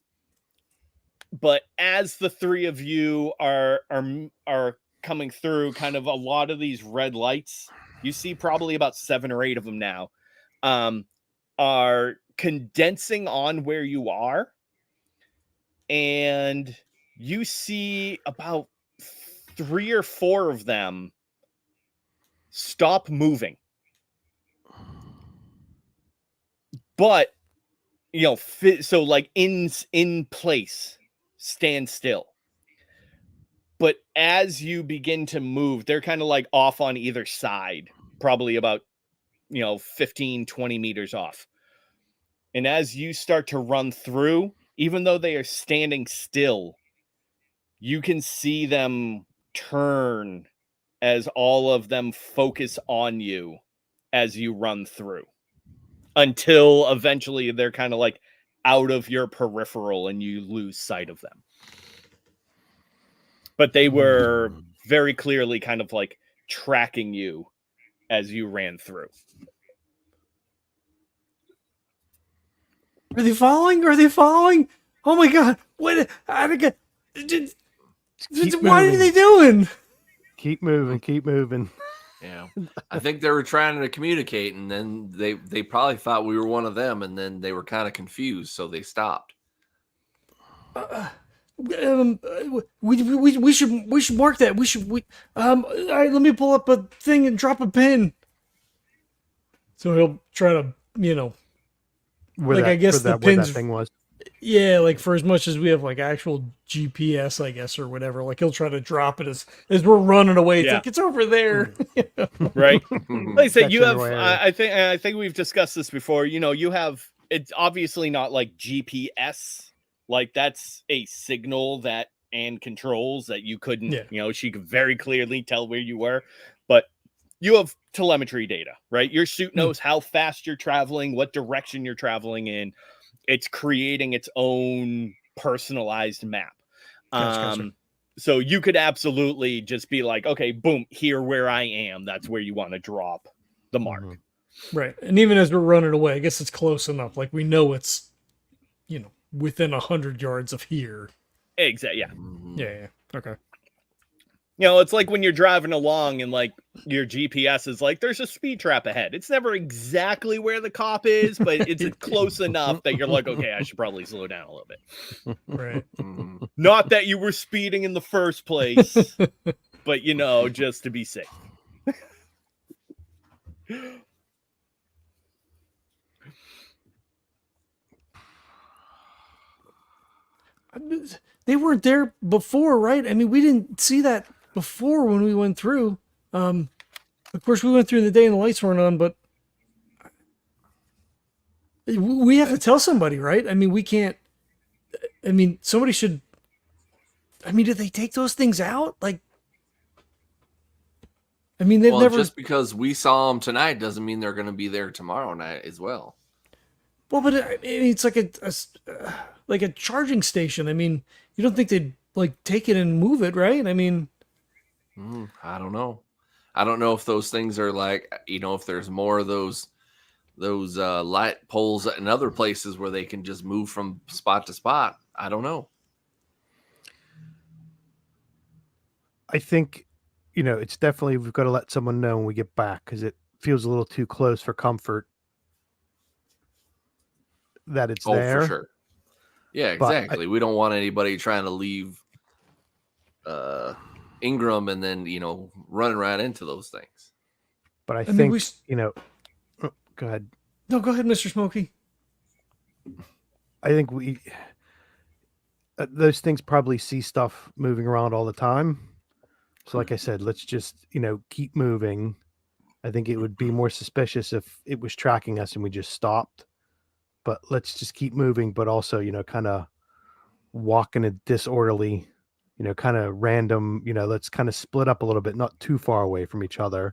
as the three of you are coming through, kind of a lot of these red lights, you see probably about 7 or 8 of them now, are condensing on where you are, and you see about 3 or 4 of them stop moving. But so like in place, stand still. But as you begin to move, they're kind of like off on either side, probably about 15, 20 meters off. And as you start to run through, even though they are standing still, you can see them turn as all of them focus on you as you run through, until eventually they're kind of like out of your peripheral and you lose sight of them. But they were very clearly kind of like tracking you as you ran through. Are they following? Are they following? Oh my god! What? What are they doing? Keep moving. Keep moving. Yeah, I think they were trying to communicate, and then they probably thought we were one of them, and then they were kind of confused, so they stopped. We should mark that. All right, let me pull up a thing and drop a pin. So he'll try to, Where like, that, I guess where the that, where pins. that thing was. Yeah, like for as much as we have like actual GPS, I guess, or whatever, like he'll try to drop it as we're running away. It's Yeah. like it's over there. Right. Like I said, you Catching have, the area. I think we've discussed this before. You have, it's obviously not like GPS. Like that's a signal that Anne controls that you couldn't, Yeah. she could very clearly tell where you were, but you have telemetry data, right? Your suit knows how fast you're traveling, what direction you're traveling in. It's creating its own personalized map. Gotcha. So you could absolutely just be like, okay, boom, here where I am. That's where you want to drop the mark. Mm-hmm. Right. And even as we're running away, I guess it's close enough. Like we know it's, within 100 yards of here. Exactly. Yeah. Yeah. Okay. It's like when you're driving along and like your GPS is like, there's a speed trap ahead. It's never exactly where the cop is, but it's close enough that you're like, okay, I should probably slow down a little bit. Right. Not that you were speeding in the first place, but just to be safe. They weren't there before, right? I mean, we didn't see that before when we went through. Of course, we went through the day and the lights weren't on, but we have to tell somebody, right? I mean, we can't. I mean, somebody should. I mean, did they take those things out? Like, I mean, they've never. Just because we saw them tonight doesn't mean they're going to be there tomorrow night as well. Well, but I mean, it's like a charging station. I mean, you don't think they'd like take it and move it, right? I mean, I don't know. I don't know if those things are like, if there's more of those light poles in other places where they can just move from spot to spot. I don't know. I think, it's definitely, we've got to let someone know when we get back because it feels a little too close for comfort that it's there. For sure. Yeah, exactly. We don't want anybody trying to leave Ingram and then, running right into those things. But I think, go ahead. No, go ahead, Mr. Smokey. I think those things probably see stuff moving around all the time. So like I said, let's just, keep moving. I think it would be more suspicious if it was tracking us and we just stopped. But let's just keep moving, but also, kind of walk in a disorderly, kind of random, let's kind of split up a little bit, not too far away from each other.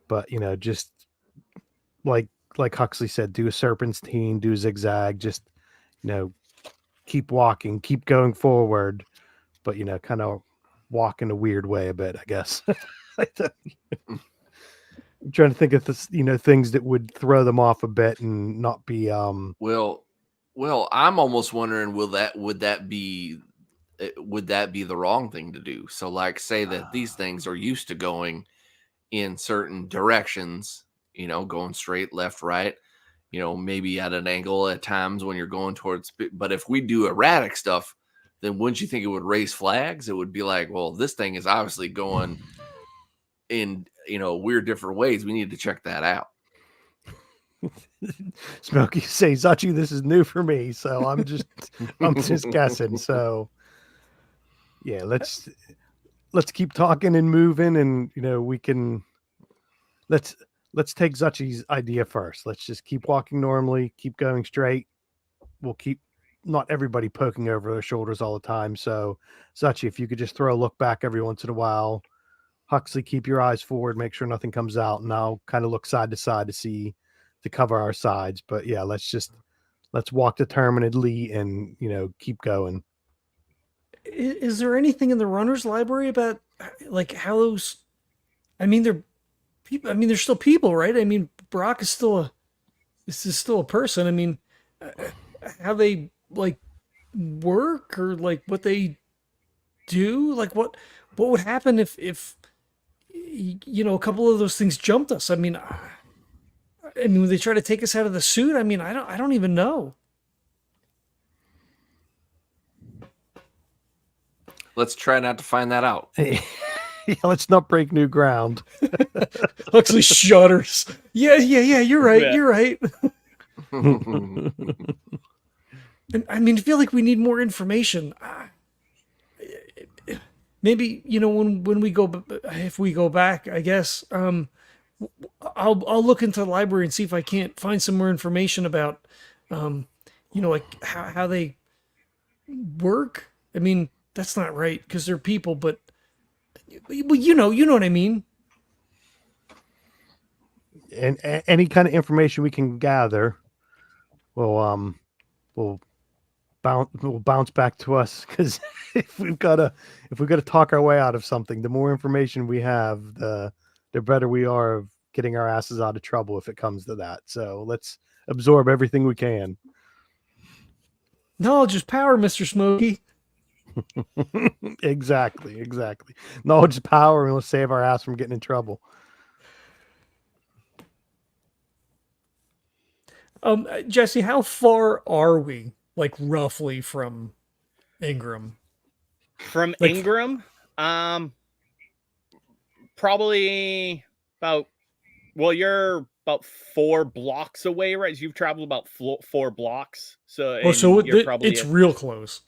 But, just like Huxley said, do a serpentine, do a zigzag, just, keep walking, keep going forward, but, kind of walk in a weird way a bit, I guess. I'm trying to think of this, things that would throw them off a bit and not be Well, I'm almost wondering, would that be the wrong thing to do? So, like, say that these things are used to going in certain directions, going straight, left, right, maybe at an angle at times when you're going towards. But if we do erratic stuff, then wouldn't you think it would raise flags? It would be like, well, this thing is obviously going in, weird different ways. We need to check that out. Smokey say, Zuchy, this is new for me, so I'm just guessing. So yeah, let's keep talking and moving, and we can let's take Zuchy's idea first. Let's just keep walking normally, keep going straight. We'll keep not everybody poking over their shoulders all the time. So Zuchy, if you could just throw a look back every once in a while. Huxley, keep your eyes forward, make sure nothing comes out, and I'll kind of look side to side to cover our sides. But yeah, let's walk determinedly and keep going. Is there anything in the runner's library about like how those? I mean, they're people. I mean, they're still people, right? I mean, Brock is still a person. I mean, how they like work or like what they do, like what would happen if a couple of those things jumped us? I mean, when they try to take us out of the suit, I mean, I don't even know. Let's try not to find that out. Yeah, let's not break new ground. Huxley shudders. Yeah. You're right. Yeah. You're right. And I mean, I feel like we need more information. Maybe when we go, if we go back, I guess I'll look into the library and see if I can't find some more information about like how they work. I mean, that's not right because they're people, but you know what I mean. And any kind of information we can gather will bounce back to us, because if we've got to talk our way out of something, the more information we have, the better we are of getting our asses out of trouble if it comes to that. So let's absorb everything we can. Knowledge is power, Mr. Smokey. Exactly. Knowledge is power, and we'll save our ass from getting in trouble. Jesse, how far are we, like, roughly from Ingram? From Like- Ingram, probably about. Well, you're about 4 blocks away, right? You've traveled about 4 blocks, so you're probably it's real close.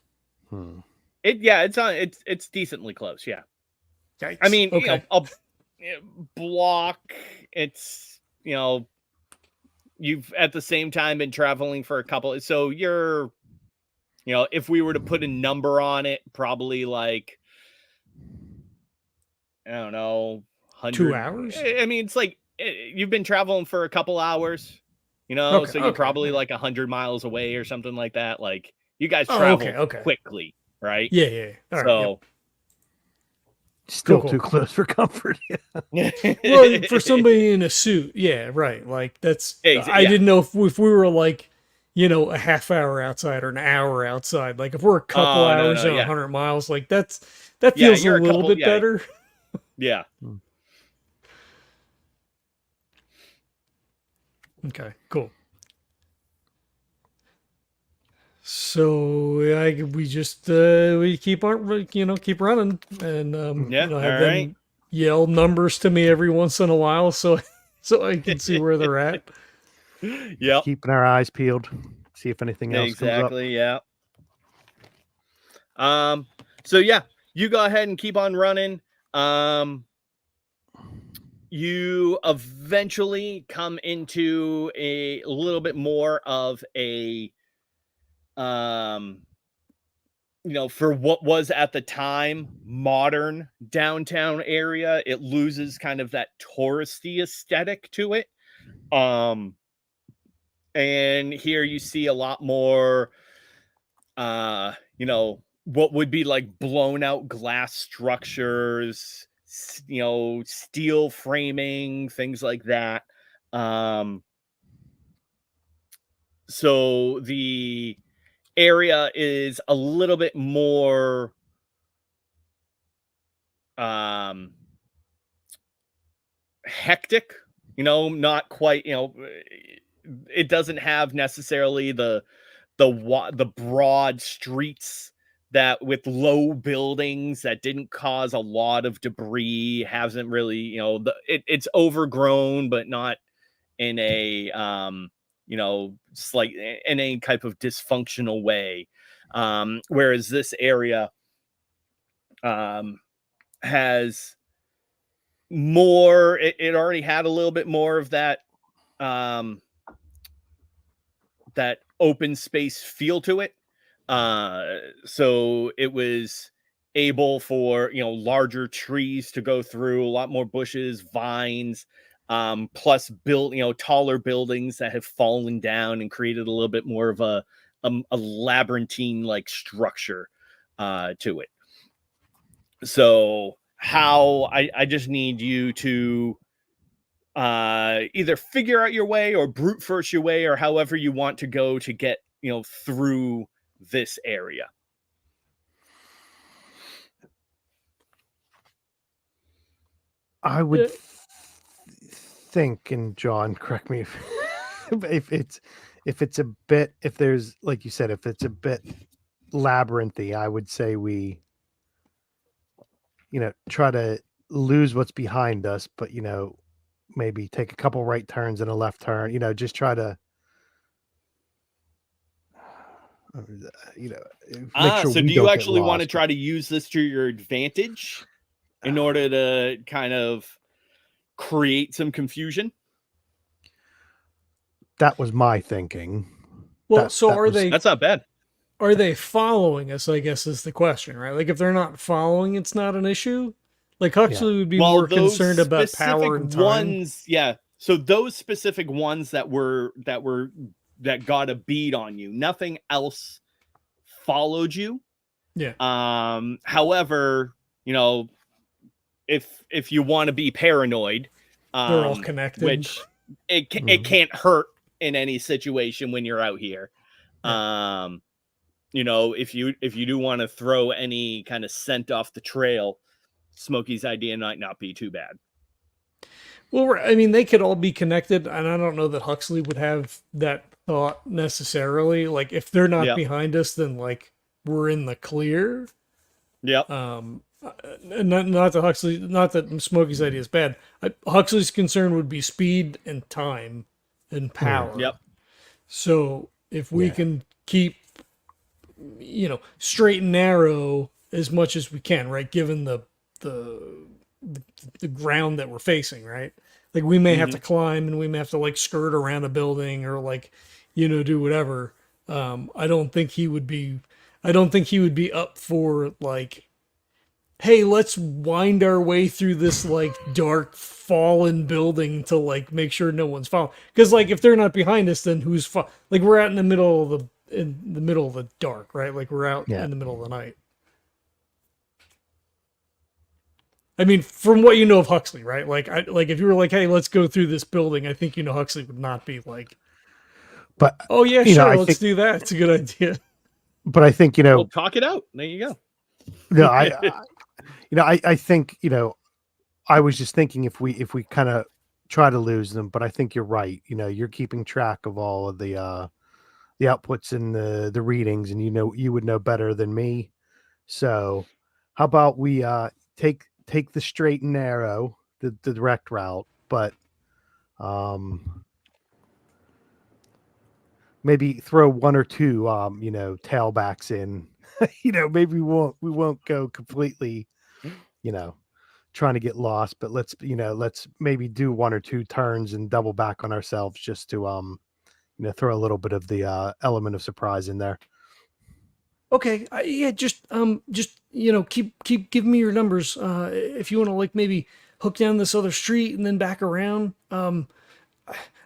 It's decently close. Yeah, Yikes. I mean, okay. a block. It's you've at the same time been traveling for a couple. So you're, if we were to put a number on it, probably like, I don't know, 100. 2 hours? I mean, it's like you've been traveling for a couple hours, so you're probably like 100 miles away or something like that. Like, you guys travel quickly, right? Yeah. All right, So. Still Cool. too close for comfort. Well, for somebody in a suit, yeah, right. Like that's. I didn't know if we were like, a half hour outside or an hour outside. Like if we're a couple hours and 100 miles, like that feels a little bit better. Yeah. Okay. Cool. So we just we keep running and have them yell numbers to me every once in a while so I can see where they're at. Yeah, keeping our eyes peeled, see if anything else comes up. Yeah. So yeah, you go ahead and keep on running. You eventually come into a little bit more of a for what was at the time modern downtown area. It loses kind of that touristy aesthetic to it. And here you see a lot more what would be like blown out glass structures, steel framing, things like that. So the area is a little bit more hectic, not quite, it doesn't have necessarily the broad streets that with low buildings that didn't cause a lot of debris, hasn't really, it's overgrown, but not in a, slight, in any type of dysfunctional way. Whereas this area has more, it already had a little bit more of that, that open space feel to it. So it was able for, larger trees to go through, a lot more bushes, vines, plus taller buildings that have fallen down and created a little bit more of a labyrinthine like structure to it. So how I just need you to either figure out your way or brute force your way, or however you want to go to get through this area. I would think, and John, correct me if it's a bit, if there's, like you said, if it's a bit labyrinthy, I would say we, try to lose what's behind us, but maybe take a couple right turns and a left turn, just try to make sure so we do you don't get actually want to lost. try to use this to your advantage in order to kind of create some confusion? That was my thinking. Well, That's not bad. Are they following us, I guess, is the question, right? Like, if they're not following, it's not an issue. Like, Huxley would be more concerned about power and time. Ones, yeah. So those specific ones that got a bead on you, nothing else followed you. Yeah. However, if you want to be paranoid, they're all connected, which it can't hurt in any situation when you're out here. Yeah. If you do want to throw any kind of scent off the trail, Smokey's idea might not be too bad. Well, I mean, they could all be connected, and I don't know that Huxley would have that thought necessarily. Like, if they're not behind us, then like we're in the clear. Yep. Not that Smokey's idea is bad. Huxley's concern would be speed and time and power. Yep. So if we can keep, straight and narrow as much as we can, right? Given the ground that we're facing, right? Like, we may have to climb, and we may have to like skirt around a building, or like, do whatever. I don't think he would be up for like, hey, let's wind our way through this like dark fallen building to like make sure no one's following. Because like, if they're not behind us, then who's like, we're out in the middle of the dark, right? Like, we're out in the middle of the night. I mean, from what you know of Huxley, right? Like, if you were like, hey, let's go through this building, I think Huxley would not be like, but oh yeah, sure, let's do that. It's a good idea. But I think well, talk it out. There you go. No, I think I was just thinking if we kind of try to lose them, but I think you're right. You're keeping track of all of the outputs and the readings, and you would know better than me. So how about we take the straight and narrow, the direct route, but maybe throw one or two tailbacks in. Maybe we won't go completely trying to get lost, but let's maybe do one or two turns and double back on ourselves, just to throw a little bit of the element of surprise in there. Okay, just keep giving me your numbers. If you want to like maybe hook down this other street and then back around. I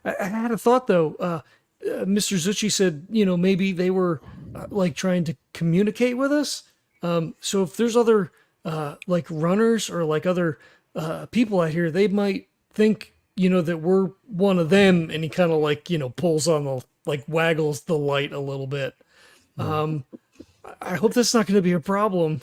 had a thought though. Mr. Zuchy said, maybe they were like trying to communicate with us. So if there's other like runners or like other people out here, they might think, that we're one of them, and he kind of like, pulls on the, like waggles the light a little bit. I hope that's not going to be a problem.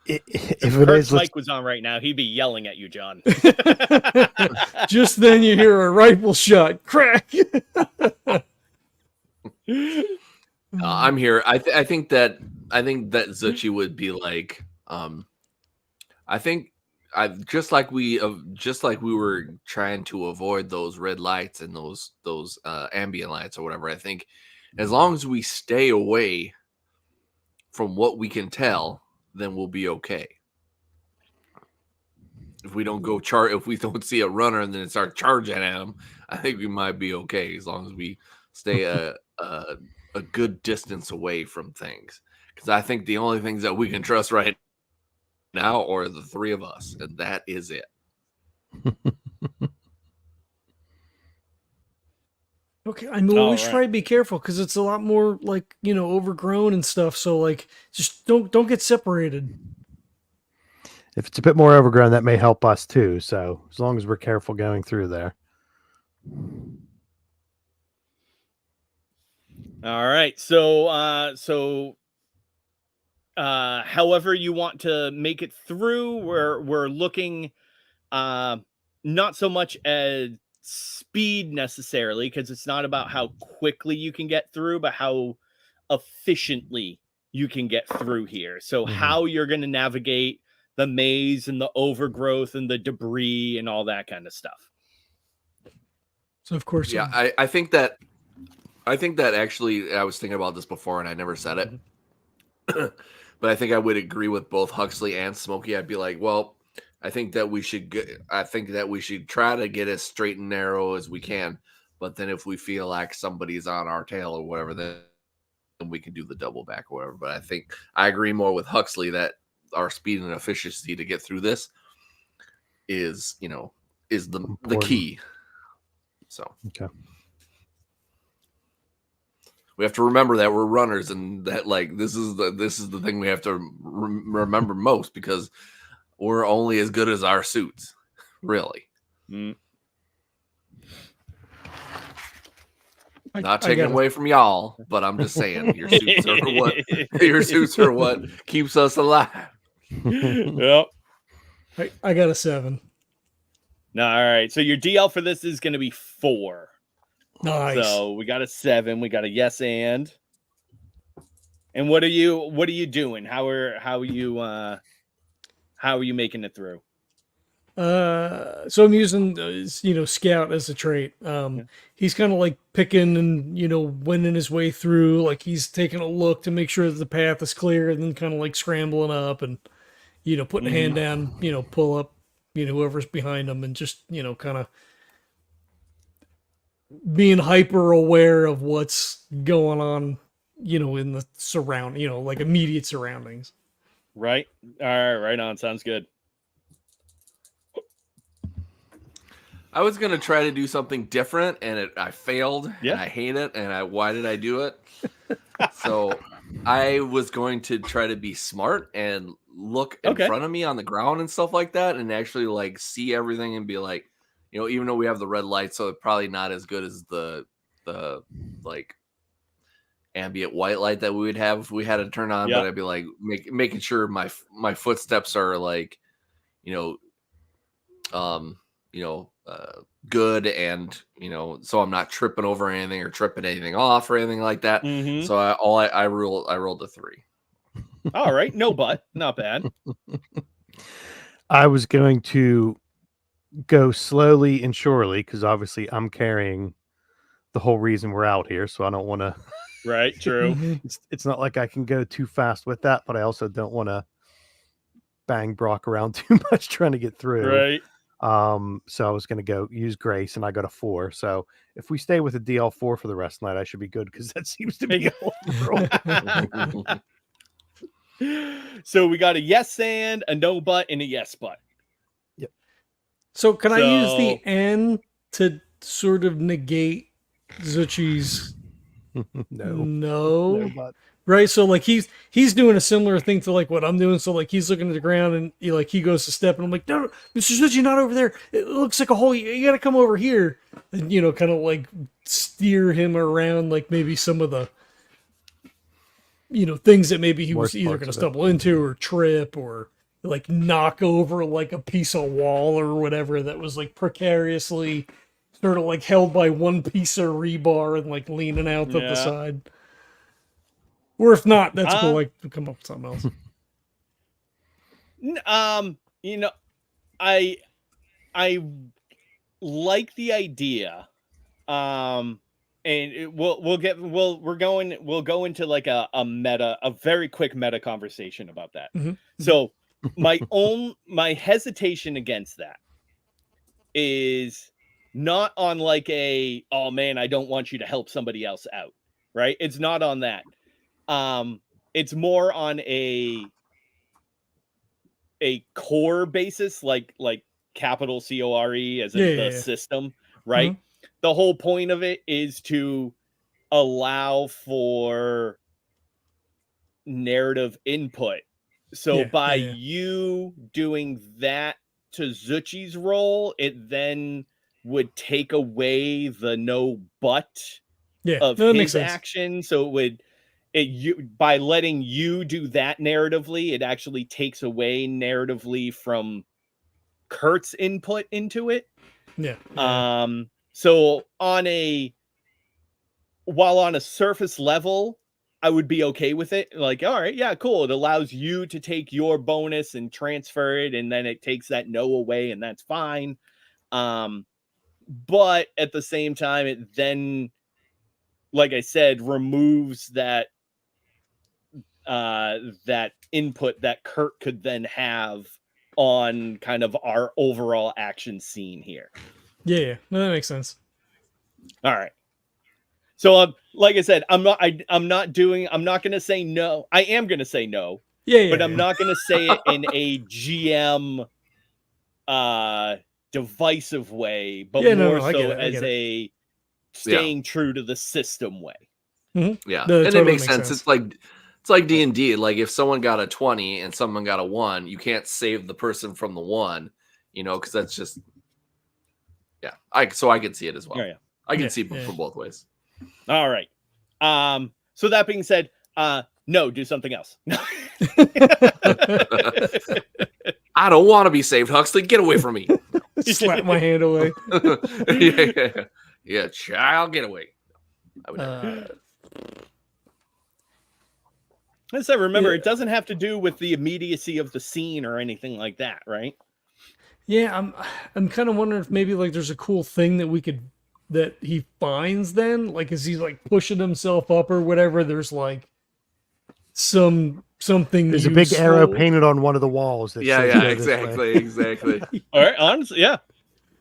If it Kurt's is, let's, mic was on right now, he'd be yelling at you, John. Just then you hear a rifle shot, crack. I'm here. I think that Zuchy would be like, I think just like we were trying to avoid those red lights and those ambient lights or whatever. I think as long as we stay away from what we can tell, then we'll be okay. If we don't if we don't see a runner and then start charging at him, I think we might be okay as long as we stay a good distance away from things. Because I think the only things that we can trust right now are the three of us, and that is it. Okay, I mean, always try to be careful because it's a lot more like, overgrown and stuff. So like, just don't get separated. if it's a bit more overgrown, that may help us too. So as long as we're careful going through there. All right. So however you want to make it through, we're looking not so much at speed necessarily, because it's not about how quickly you can get through, but how efficiently you can get through here. So how you're going to navigate the maze and the overgrowth and the debris and all that kind of stuff. So of course, yeah, I think that actually I was thinking about this before and I never said it. But I think I would agree with both Huxley and Smokey. I'd be like, well, I think that we should try to get as straight and narrow as we can. But then if we feel like somebody's on our tail or whatever, then we can do the double back or whatever. But I think I agree more with Huxley that our speed and efficiency to get through this is the key. So okay. We have to remember that we're runners, and that like this is the thing we have to remember most, because we're only as good as our suits, really. Not taking away from y'all, but I'm just saying your suits are what keeps us alive. Yep. I got a 7. No, all right. So your DL for this is going to be 4. Nice. So we got a 7. We got a yes and. And what are you doing? How are you making it through? So I'm using scout as a trait. He's kind of like picking and wending his way through, like he's taking a look to make sure that the path is clear, and then kind of like scrambling up and putting a hand down, pull up, whoever's behind him, and just kind of being hyper aware of what's going on, in the like immediate surroundings. Right. All right. Right on. Sounds good. I was gonna try to do something different, and I failed. Yeah. And I hate it. And why did I do it? So I was going to try to be smart and look in front of me on the ground and stuff like that, and actually like see everything and be like, even though we have the red light, so it's probably not as good as the like ambient white light that we would have if we had to turn on. But I'd be like making sure my footsteps are like, good, and so I'm not tripping over anything or tripping anything off or anything like that. So I rolled a 3. All right, no butt, not bad. I was going to go slowly and surely, because obviously I'm carrying the whole reason we're out here, so I don't want to. Right, true. It's not like I can go too fast with that, but I also don't want to bang Brock around too much trying to get through. Right. So I was going to go use Grace, and I got a 4. So if we stay with a DL4 for the rest of the night, I should be good, because that seems to be a So we got a yes and, a no but, and a yes but. Yep. So can I use the N to sort of negate Zuchy's No, no. but Right, so like he's doing a similar thing to like what I'm doing. So like he's looking at the ground and he goes to step and I'm like, no, Mr. Zuchy, not over there. It looks like a hole. You got to come over here, and kind of like steer him around like maybe some of the things that maybe he was Worst either parts going to of it. stumble into or trip or like knock over like a piece of wall or whatever that was like precariously sort of like held by one piece of rebar and like leaning out to the Yeah. side. Or if not, that's cool. I can come up with something else. I like the idea. And we'll go into like a very quick meta conversation about that. Mhm. So my hesitation against that is not on like oh man, I don't want you to help somebody else out, right? It's not on that. It's more on a core basis, like capital CORE as in the system, right? Mhm. The whole point of it is to allow for narrative input. So by you doing that to Zuchy's role, it then would take away the no but of that makes his sense. action. So by letting you do that narratively, it actually takes away narratively from Kurt's input into it. So while on a surface level, I would be okay with it. Like, all right, yeah, cool. It allows you to take your bonus and transfer it, and then it takes that no away, and that's fine. But at the same time, it then, like I said, removes that input that Kurt could then have on kind of our overall action scene here. Yeah, no, that makes sense. All right. So, like I said, I'm not going to say no. I am going to say no. But I'm not going to say it in a GM divisive way, but more so as a staying true to the system way. Mm-hmm. Yeah, and totally it makes sense. It's like D&D. Like if someone got a 20 and someone got a 1, you can't save the person from the 1, because that's just I can see it as well. Yeah. I can see it from both ways. All right. So that being said, no, do something else. I don't want to be saved, Huxley. Get away from me. Slap my hand away. Yeah, child, get away. I would never. As I remember, it doesn't have to do with the immediacy of the scene or anything like that, right? Yeah, I'm kind of wondering if maybe like there's a cool thing that he finds then, like as he's like pushing himself up or whatever. There's like something. There's a big arrow painted on one of the walls. That exactly. All right, honestly, yeah.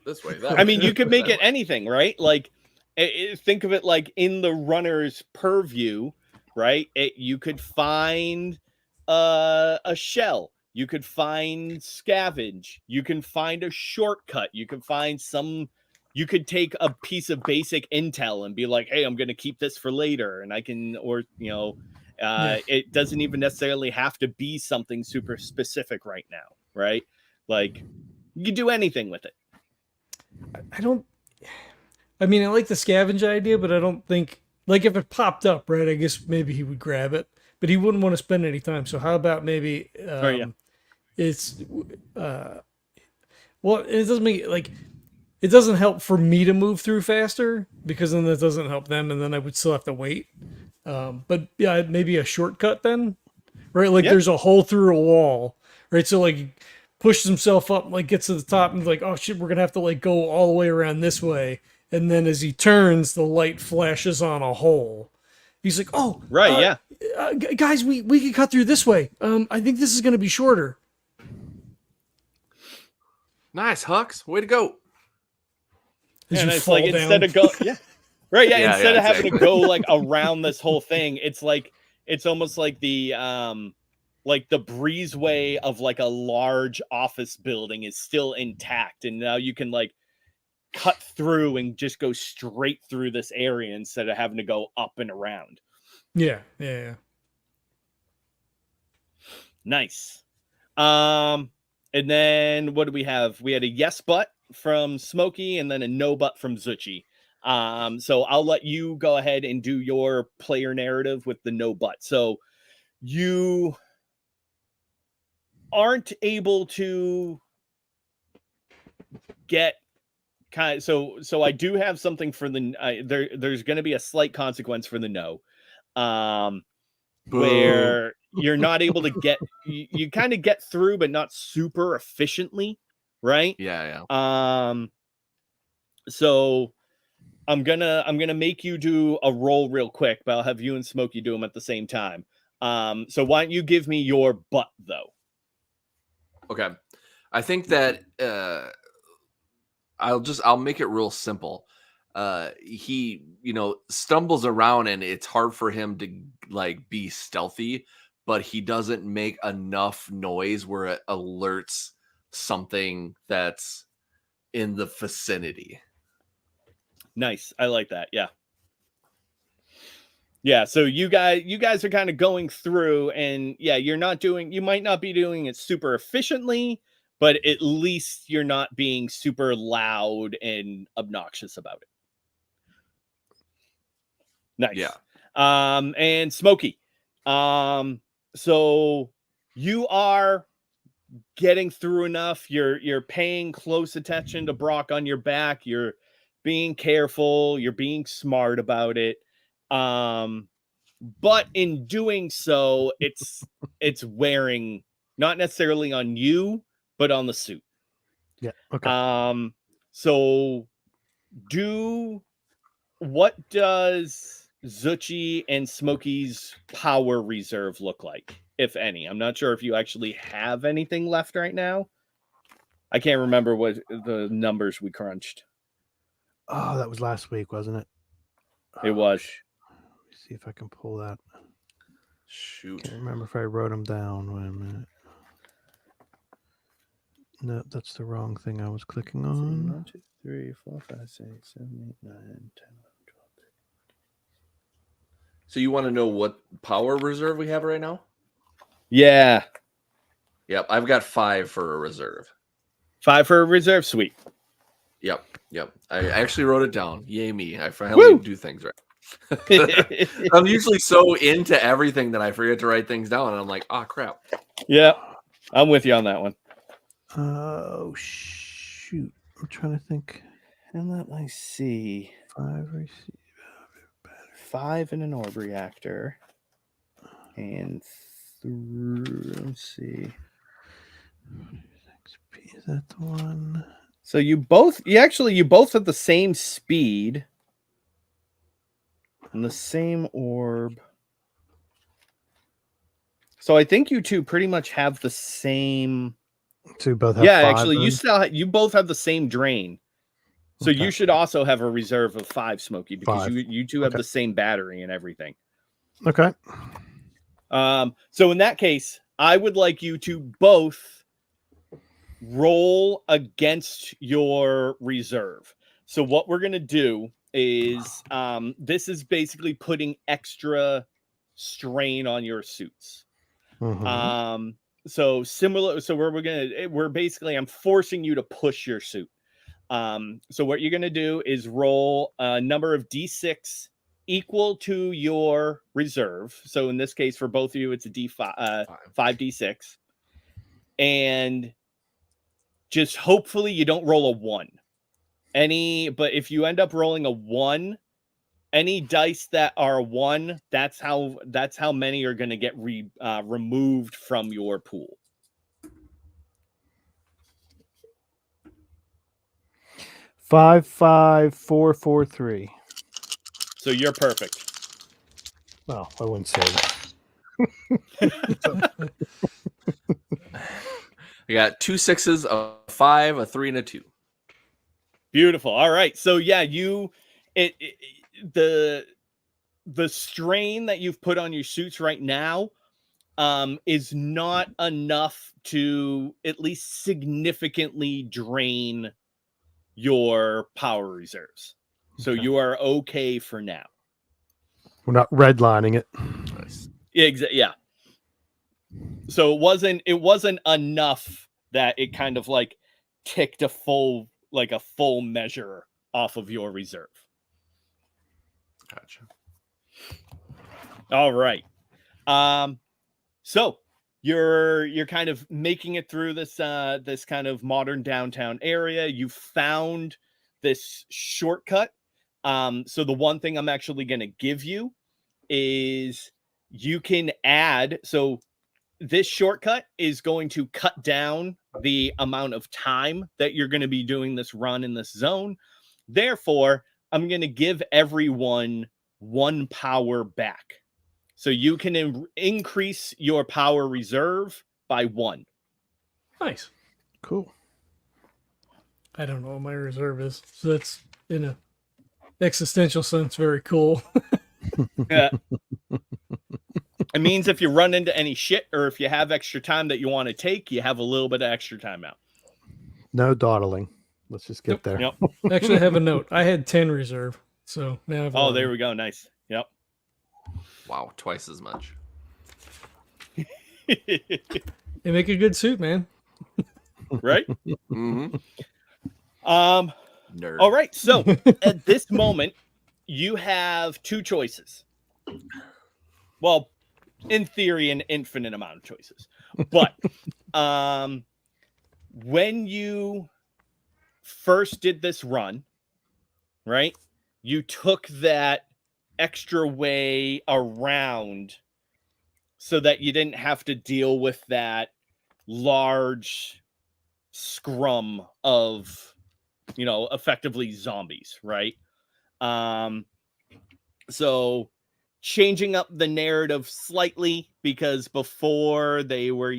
This way. I mean, you could make it anything, right? Like, think of it like in the runner's purview, right? You could find a shell. You could find scavenge. You can find a shortcut. You can find you could take a piece of basic intel and be like, hey, I'm going to keep this for later. And I can, it doesn't even necessarily have to be something super specific right now, right? Like, you can do anything with it. I mean, I like the scavenge idea, but I don't think, like, if it popped up, right, I guess maybe he would grab it, but he wouldn't want to spend any time. So how about maybe it's, well, it doesn't make, like, it doesn't help for me to move through faster because then that doesn't help them, and then I would still have to wait. But yeah, maybe a shortcut then, right? Like there's a hole through a wall, right? So like he pushes himself up, like gets to the top, and like, oh shit, we're gonna have to like go all the way around this way. And then as he turns, the light flashes on a hole. He's like, oh, right, guys, we can cut through this way. I think this is gonna be shorter. Nice, Hux. Way to go. And it's like down. Instead of instead of having to go like around this whole thing, it's almost like the breezeway of like a large office building is still intact, and now you can like cut through and just go straight through this area instead of having to go up and around. Yeah. Yeah. Nice. And then what do we have? We had a yes but from Smokey and then a no but from Zuchy. So I'll let you go ahead and do your player narrative with the no but. So you aren't able to get kind of, so I do have something for the there's going to be a slight consequence for the no. Where you're not able to get you kind of get through but not super efficiently, right? Yeah. So I'm gonna make you do a roll real quick, but I'll have you and Smokey do them at the same time. So why don't you give me your butt though? Okay. I think that I'll make it real simple. He, stumbles around and it's hard for him to like be stealthy, but he doesn't make enough noise where it alerts something that's in the vicinity. Nice. I like that. Yeah. Yeah, so you guys are kind of going through, and yeah, you might not be doing it super efficiently, but at least you're not being super loud and obnoxious about it. Nice. Yeah. And Smokey. So you are getting through enough. You're paying close attention to Brock on your back. You're being careful. You're being smart about it. But in doing so, it's wearing not necessarily on you, but on the suit. Yeah. Okay. So what does Zuchy and Smokey's power reserve look like, if any? I'm not sure if you actually have anything left right now. I can't remember what the numbers we crunched. Oh, that was last week, wasn't it? It was. Let me see if I can pull that. Shoot. Can't remember if I wrote them down. Wait a minute. No, that's the wrong thing I was clicking on. 1, 2, 3, 4, 5, 6, 7, 8, 9, 10, 11, 12. So you want to know what power reserve we have right now? Yeah. Yep. I've got 5 for a reserve. 5 for a reserve. Sweet. Yep. I actually wrote it down. Yay me. I finally do things right. I'm usually so into everything that I forget to write things down, and I'm like, oh crap. Yeah, I'm with you on that one. Oh shoot! I'm trying to think. And let me see. 5 in an orb reactor, and let's see. Is that the one? So you both have the same speed and the same orb. So I think you two pretty much have the same. So you both have actually, then? you both have the same drain. So Okay. you should also have a reserve of 5, Smokey, because 5. you two have the same battery and everything. Okay. So in that case, I would like you to both roll against your reserve. So what we're going to do is this is basically putting extra strain on your suits. Mm-hmm. So similar. So I'm forcing you to push your suit. So what you're going to do is roll a number of D6 equal to your reserve. So in this case, for both of you, it's a D5, 5D6. And just hopefully you don't roll a 1. But if you end up rolling a 1, any dice that are 1, that's how many are going to get removed from your pool. 5, 5, 4, 4, 3. So you're perfect. Well, I wouldn't say that. I got 2 6s, a 5, a 3, and a 2. Beautiful. All right. So yeah, the strain that you've put on your suits right now is not enough to at least significantly drain your power reserves. So Okay. you are okay for now. We're not redlining it. Nice. Yeah. So it wasn't enough that it kind of like ticked a full measure off of your reserve. Gotcha. All right. So you're kind of making it through this this kind of modern downtown area. You found this shortcut. So the one thing I'm actually going to give you is you can add. So this shortcut is going to cut down the amount of time that you're going to be doing this run in this zone. Therefore, I'm going to give everyone 1 power back. So you can increase your power reserve by 1. Nice. Cool. I don't know what my reserve is. So that's in a existential sense very cool. Yeah. It means if you run into any shit or if you have extra time that you want to take, you have a little bit of extra time out. No dawdling. Let's just get Yep. there. Yep. Actually, I have a note. I had 10 reserve. So now I have Oh, there 11. we go. Nice. Yep. Wow, twice as much. They make a good suit, man. Right? Mm-hmm. Nerd. All right. So at this moment, you have 2 choices. Well, in theory, an infinite amount of choices. But when you first did this run, right, you took that extra way around so that you didn't have to deal with that large scrum of, effectively zombies, right? So changing up the narrative slightly, because before they were,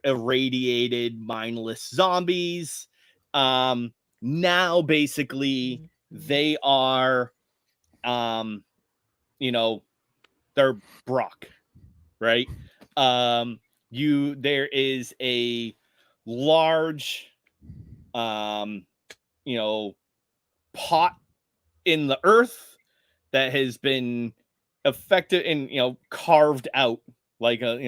irradiated, mindless zombies. Now basically they are, they're Brock, right? There is a large, pot in the earth that has been affected and carved out like a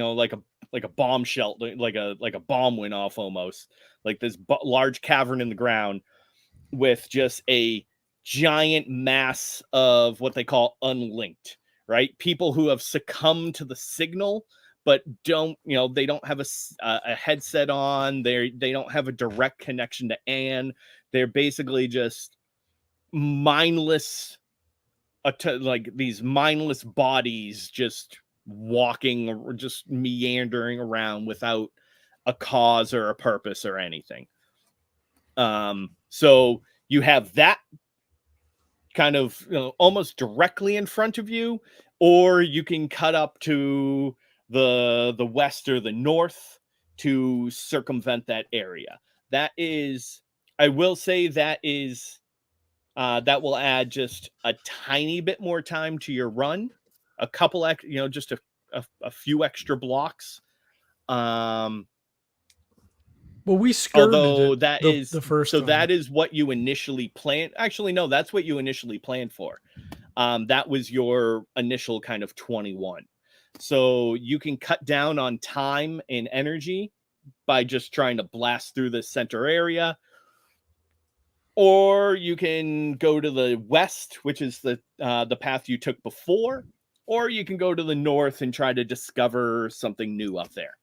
bomb shelter, like a bomb went off almost, like this large cavern in the ground with just a giant mass of what they call unlinked, right? People who have succumbed to the signal but they don't have a headset on. They don't have a direct connection to Anne. They're basically just mindless, like these mindless bodies just walking or just meandering around without a cause or a purpose or anything. So you have that kind of almost directly in front of you, or you can cut up to the west or the north to circumvent that area. That is, I will say, that that will add just a tiny bit more time to your run, a couple just a few extra blocks. Well, we skirted Although it that the first so time. that is what you initially planned. Actually, no, that's what you initially planned for. That was your initial kind of 21. So you can cut down on time and energy by just trying to blast through the center area. Or you can go to the west, which is the path you took before, or you can go to the north and try to discover something new up there.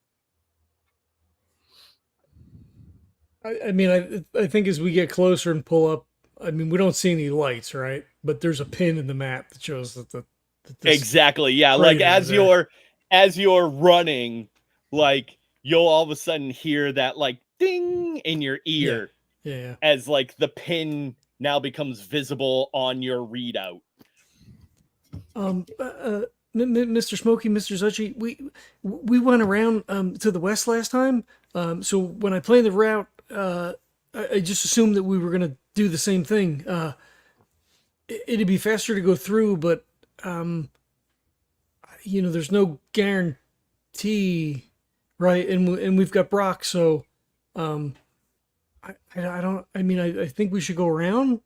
I mean, I think as we get closer and pull up, I mean, we don't see any lights, right? But there's a pin in the map that shows that that exactly, yeah. Like as you're running, like you'll all of a sudden hear that like ding in your ear. Yeah. As like the pin now becomes visible on your readout. Mr. Smokey, Mr. Zuchy, we went around to the west last time. So when I planned the route, I just assumed that we were gonna do the same thing. It'd be faster to go through, but there's no guarantee, right? And we've got Brock, so I don't. I mean, I think we should go around.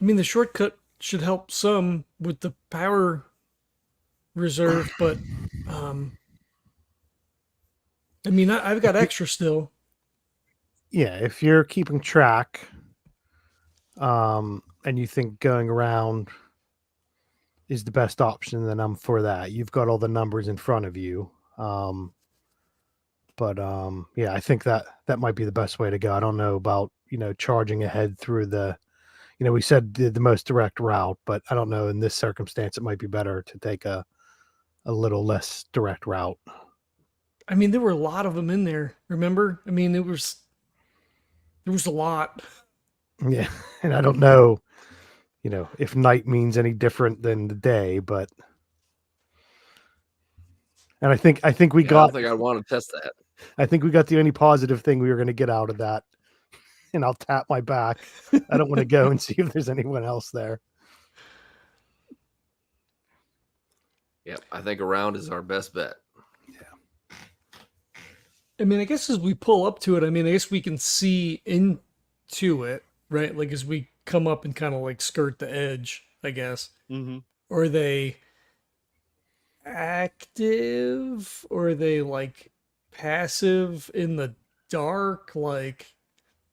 I mean, the shortcut should help some with the power reserve, but I mean, I've got extra still. Yeah, if you're keeping track, and you think going around is the best option, then I'm for that. You've got all the numbers in front of you. Yeah, I think that might be the best way to go. I don't know about, charging ahead through we said the most direct route, but I don't know, in this circumstance it might be better to take a little less direct route. I mean, there were a lot of them in there. Remember? I mean, there was a lot. Yeah, and I don't know, if night means any different than the day, but and I think we I got don't think I'd want to test that. I think we got the only positive thing we were going to get out of that. And I'll tap my back. I don't want to go and see if there's anyone else there. Yep, I think around is our best bet. I mean, I guess as we pull up to it, I mean, I guess we can see into it, right? Like as we come up and kind of like skirt the edge, I guess. Mm-hmm. Or are they active? Or are they like passive in the dark? Like,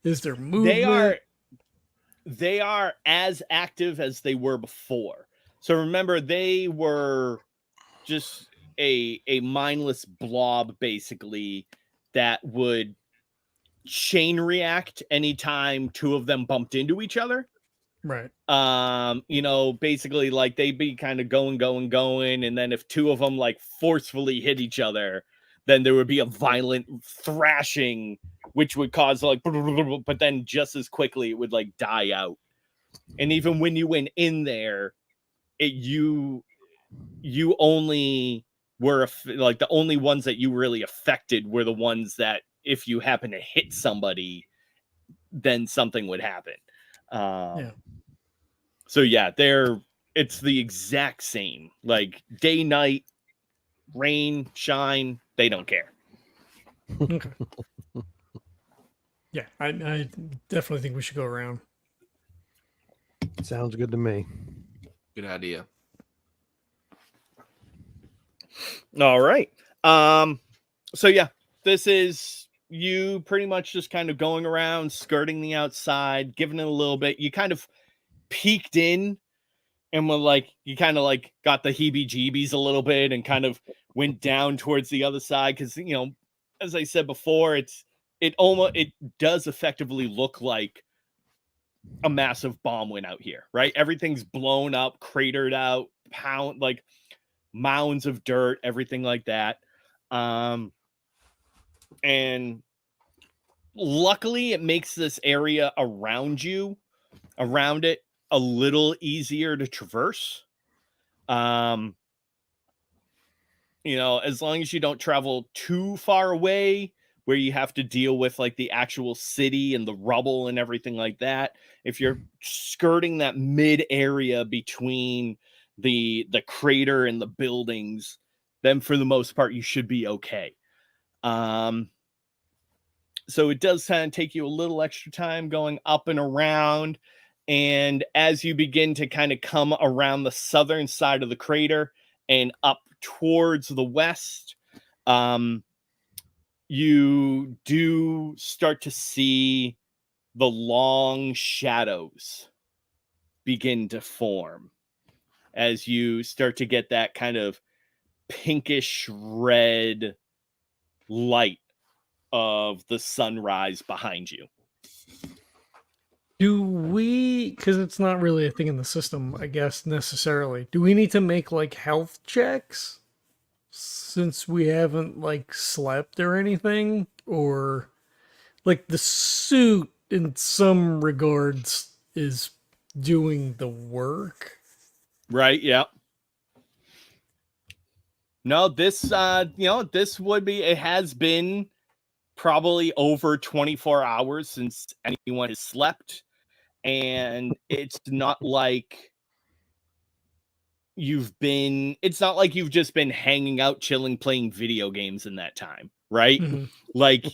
is there movement? They are as active as they were before. So remember, they were just a mindless blob, basically, that would chain react anytime two of them bumped into each other. Right. Basically, like, they'd be kind of going, and then if two of them like forcefully hit each other, then there would be a violent thrashing, which would cause like, but then just as quickly it would like die out. And even when you went in there, you only were like, the only ones that you really affected were the ones that if you happen to hit somebody, then something would happen. Yeah. So yeah, it's the exact same. Like day, night, rain, shine, they don't care. Okay. Yeah, I definitely think we should go around. Sounds good to me. Good idea. All right. So yeah, this is you pretty much just kind of going around, skirting the outside, giving it a little bit. You kind of peeked in and were like, you kind of like got the heebie-jeebies a little bit and kind of went down towards the other side because, as I said before, it does effectively look like a massive bomb went out here, right? Everything's blown up, cratered out, like mounds of dirt, everything like that. And luckily it makes this area around it a little easier to traverse. As long as you don't travel too far away where you have to deal with like the actual city and the rubble and everything like that. If you're skirting that mid area between the crater and the buildings, then for the most part you should be okay. So it does kind of take you a little extra time going up and around. And as you begin to kind of come around the southern side of the crater and up towards the west, you do start to see the long shadows begin to form as you start to get that kind of pinkish red light of the sunrise behind you. Do we, because it's not really a thing in the system, I guess, necessarily, do we need to make like health checks since we haven't like slept or anything? Or like the suit in some regards is doing the work? Right, yeah. No, this this would be, it has been probably over 24 hours since anyone has slept, and it's not like it's not like you've just been hanging out, chilling, playing video games in that time, right? Mhm. Like,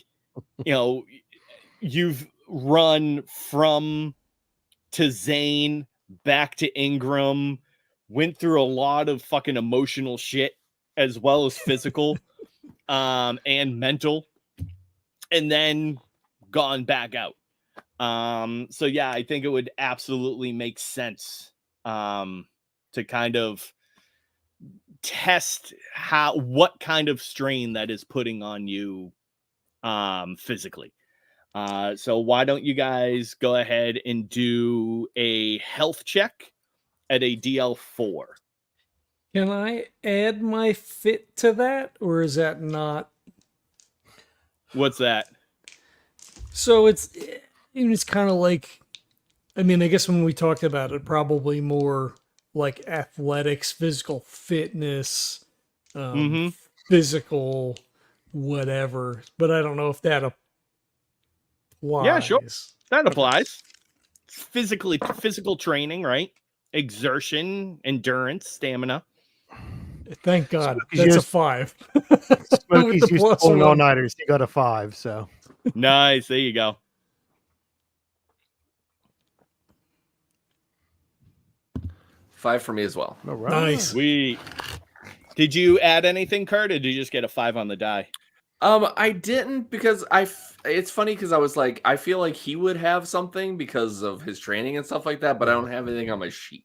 you've run from Tzaine back to Ingram, went through a lot of fucking emotional shit as well as physical and mental, and then gone back out. So yeah, I think it would absolutely make sense to kind of test what kind of strain that is putting on you physically. So why don't you guys go ahead and do a health check at a DL4? Can I add my fit to that, or is that not? What's that? So it's kind of like, I mean, I guess when we talked about it, probably more like athletics, physical fitness, Mm-hmm. physical whatever. But I don't know if that applies. Yeah, sure. That applies. Physical training, right? Exertion, endurance, stamina. Thank God. Smokey's That's a used- 5. Smokey's With the used to plus pulling one. all-nighters. He got a 5, so. Nice. There you go. 5 for me as well. All right. Nice. Sweet. Did you add anything, Kurt, or did you just get a 5 on the die? I didn't because it's funny because I was like, I feel like he would have something because of his training and stuff like that, but I don't have anything on my sheet.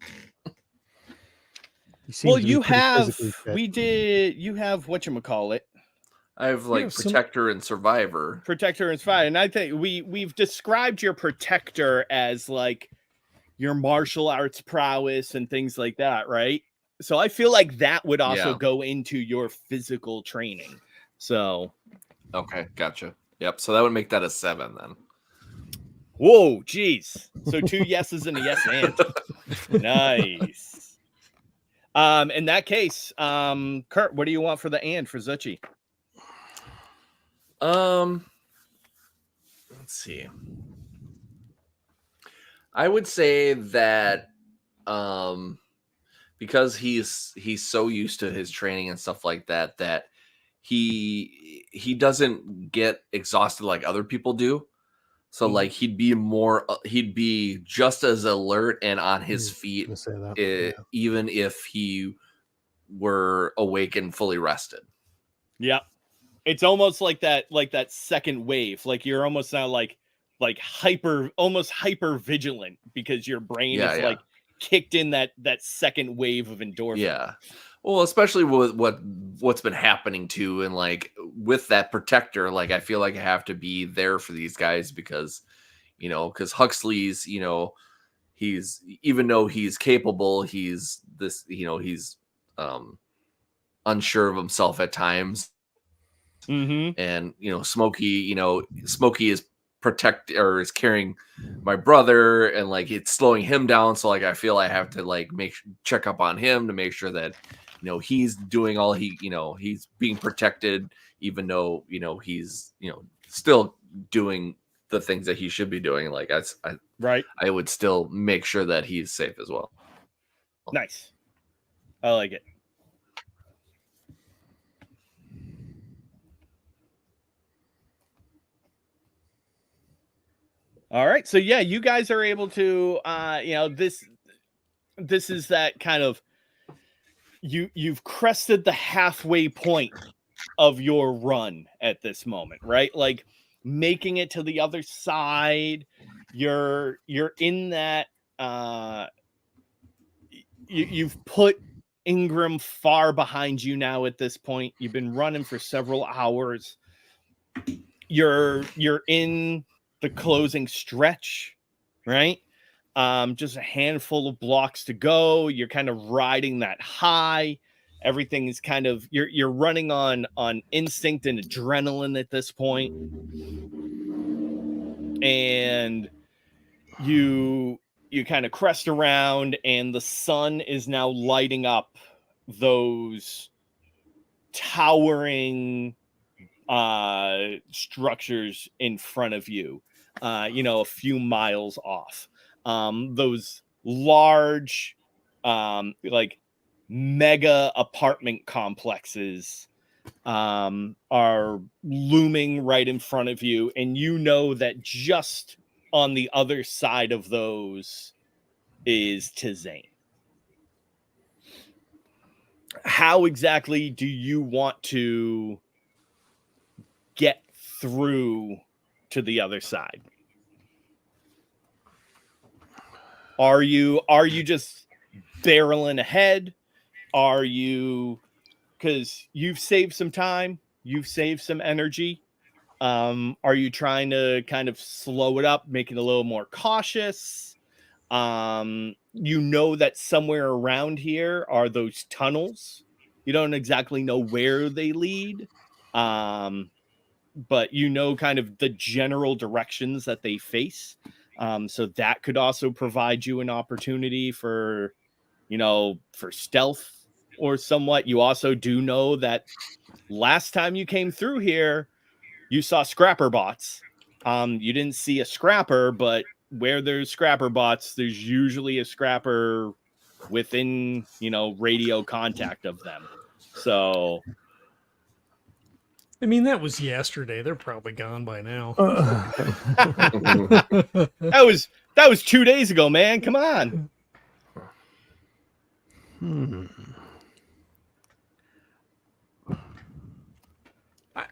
He seems Well, to be you pretty have, physically fit. you have whatchamacallit, I have like Protector and Survivor. Protector and Spy. And I think we've described your Protector as like your martial arts prowess and things like that, right? So I feel like that would also go into your physical training. So okay, gotcha. Yep. So that would make that a 7 then. Whoa, geez. So 2 yeses and a yes and. Nice. In that case, Kurt, what do you want for the and for Zuchy? Let's see. I would say that because he's so used to his training and stuff like that that he doesn't get exhausted like other people do. So like he'd be just as alert and on his feet even if he were awake and fully rested. Yeah. It's almost like that second wave. Like you're almost now like almost hyper vigilant because your brain is like kicked in that second wave of endorphin. Yeah. Well, especially with what's been happening too, and like with that Protector, like I feel like I have to be there for these guys because Huxley's, he's, even though he's capable, he's this, he's unsure of himself at times. Mm-hmm. And Smokey is is carrying my brother, and like it's slowing him down. So like I feel I have to like check up on him to make sure that he's doing all he's being protected, even though he's still doing the things that he should be doing. Like I would still make sure that he's safe as well. Nice. I like it. All right. So yeah, you guys are able to this is that kind of you've crested the halfway point of your run at this moment, right? Like making it to the other side. You're in that you've put Ingram far behind you now at this point. You've been running for several hours. You're in the closing stretch, right? Just a handful of blocks to go. You're kind of riding that high. Everything is kind of you're running on instinct and adrenaline at this point. And you kind of crest around, and the sun is now lighting up those towering structures in front of you, a few miles off. Those large, like mega apartment complexes are looming right in front of you, and you know that just on the other side of those is Tzaine. How exactly do you want to get through to the other side? Are you just barreling ahead? Are you, because you've saved some time, you've saved some energy? Are you trying to kind of slow it up, make it a little more cautious? You know that somewhere around here are those tunnels. You don't exactly know where they lead, but you know kind of the general directions that they face. So that could also provide you an opportunity for, for stealth or somewhat. You also do know that last time you came through here, you saw scrapper bots. You didn't see a scrapper, but where there's scrapper bots, there's usually a scrapper within, radio contact of them. So, I mean, that was yesterday. They're probably gone by now. that was 2 days ago, man. Come on.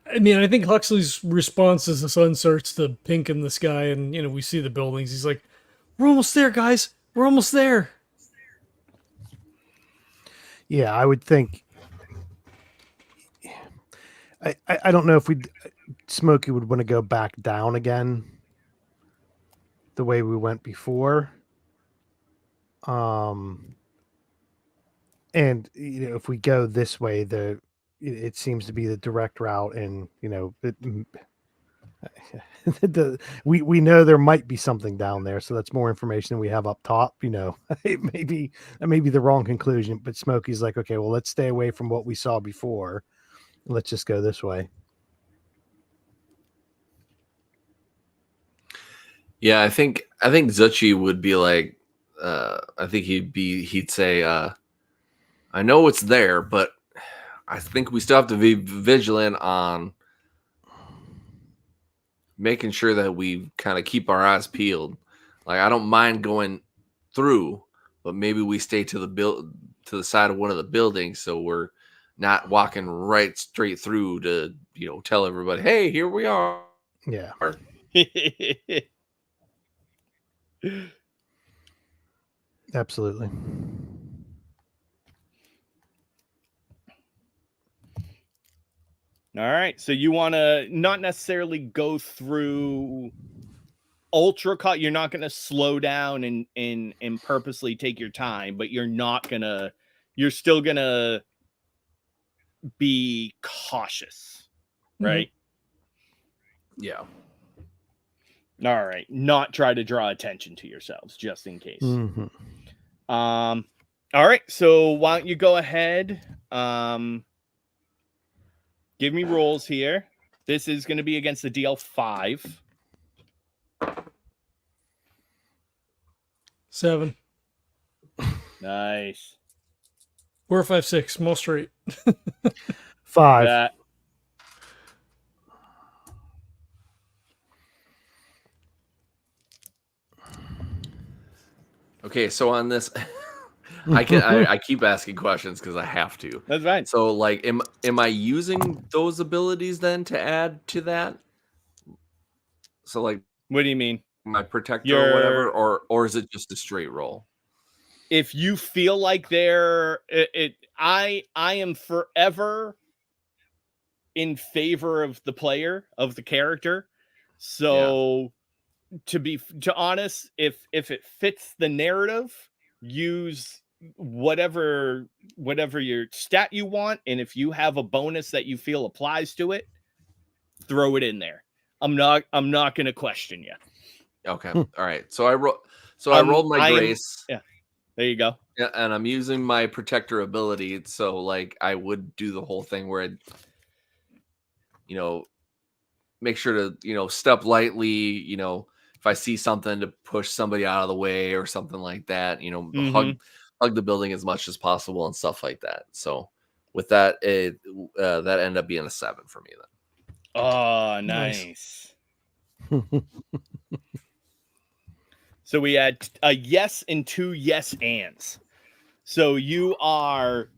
I mean, I think Huxley's response as the sun starts to pink in the sky and, we see the buildings. He's like, we're almost there, guys. We're almost there. Yeah, I would think. I don't know if Smokey would want to go back down again the way we went before. And if we go this way, it seems to be the direct route, and we know there might be something down there, so that's more information than we have up top. That may be the wrong conclusion, but Smokey's like, okay, well, let's stay away from what we saw before. Let's just go this way. Yeah, I think Zuchy would be like, I think he'd say, I know it's there, but I think we still have to be vigilant on making sure that we kind of keep our eyes peeled. Like, I don't mind going through, but maybe we stay to the side of one of the buildings, so we're not walking right straight through to, tell everybody, hey, here we are. Yeah. Absolutely. All right. So you want to not necessarily go through ultra cut. You're not going to slow down and purposely take your time, but you're still going to be cautious, right? Yeah. All right. Not try to draw attention to yourselves just in case. Mm-hmm. All right. So why don't you go ahead? Give me rolls here. This is going to be against the DL5. 7. Nice. 4, 5, 6. Small straight. 5. That. Okay, so on this, I keep asking questions because I have to. That's fine. So, like, am I using those abilities then to add to that? So, like, What do you mean? my protector or whatever, or is it just a straight roll? If you feel like I am forever in favor of the player, of the character. So to be honest, if it fits the narrative, use whatever your stat you want, and if you have a bonus that you feel applies to it, throw it in there. I'm not going to question you. Okay. All right. So I rolled my grace. Yeah. There you go. Yeah, and I'm using my protector ability, so like I would do the whole thing where I'd, make sure to, step lightly, if I see something to push somebody out of the way or something like that, hug the building as much as possible and stuff like that. So with that, that ended up being a 7 for me then. Oh, nice. So we had a yes and 2 yes ands. So you are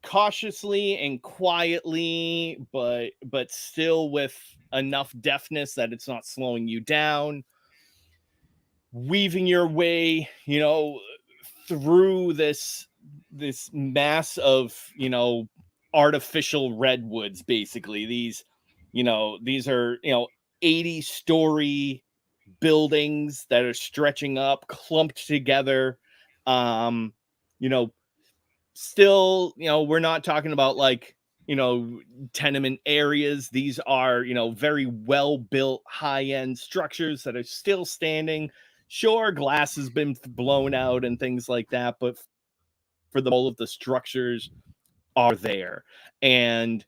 cautiously and quietly, but still with enough deftness that it's not slowing you down, weaving your way, through this mass of, artificial redwoods. Basically, these are 80-story buildings that are stretching up, clumped together. Still, we're not talking about like, tenement areas. These are, very well built, high end structures that are still standing. Sure, glass has been blown out and things like that, but for the whole of the structures are there. And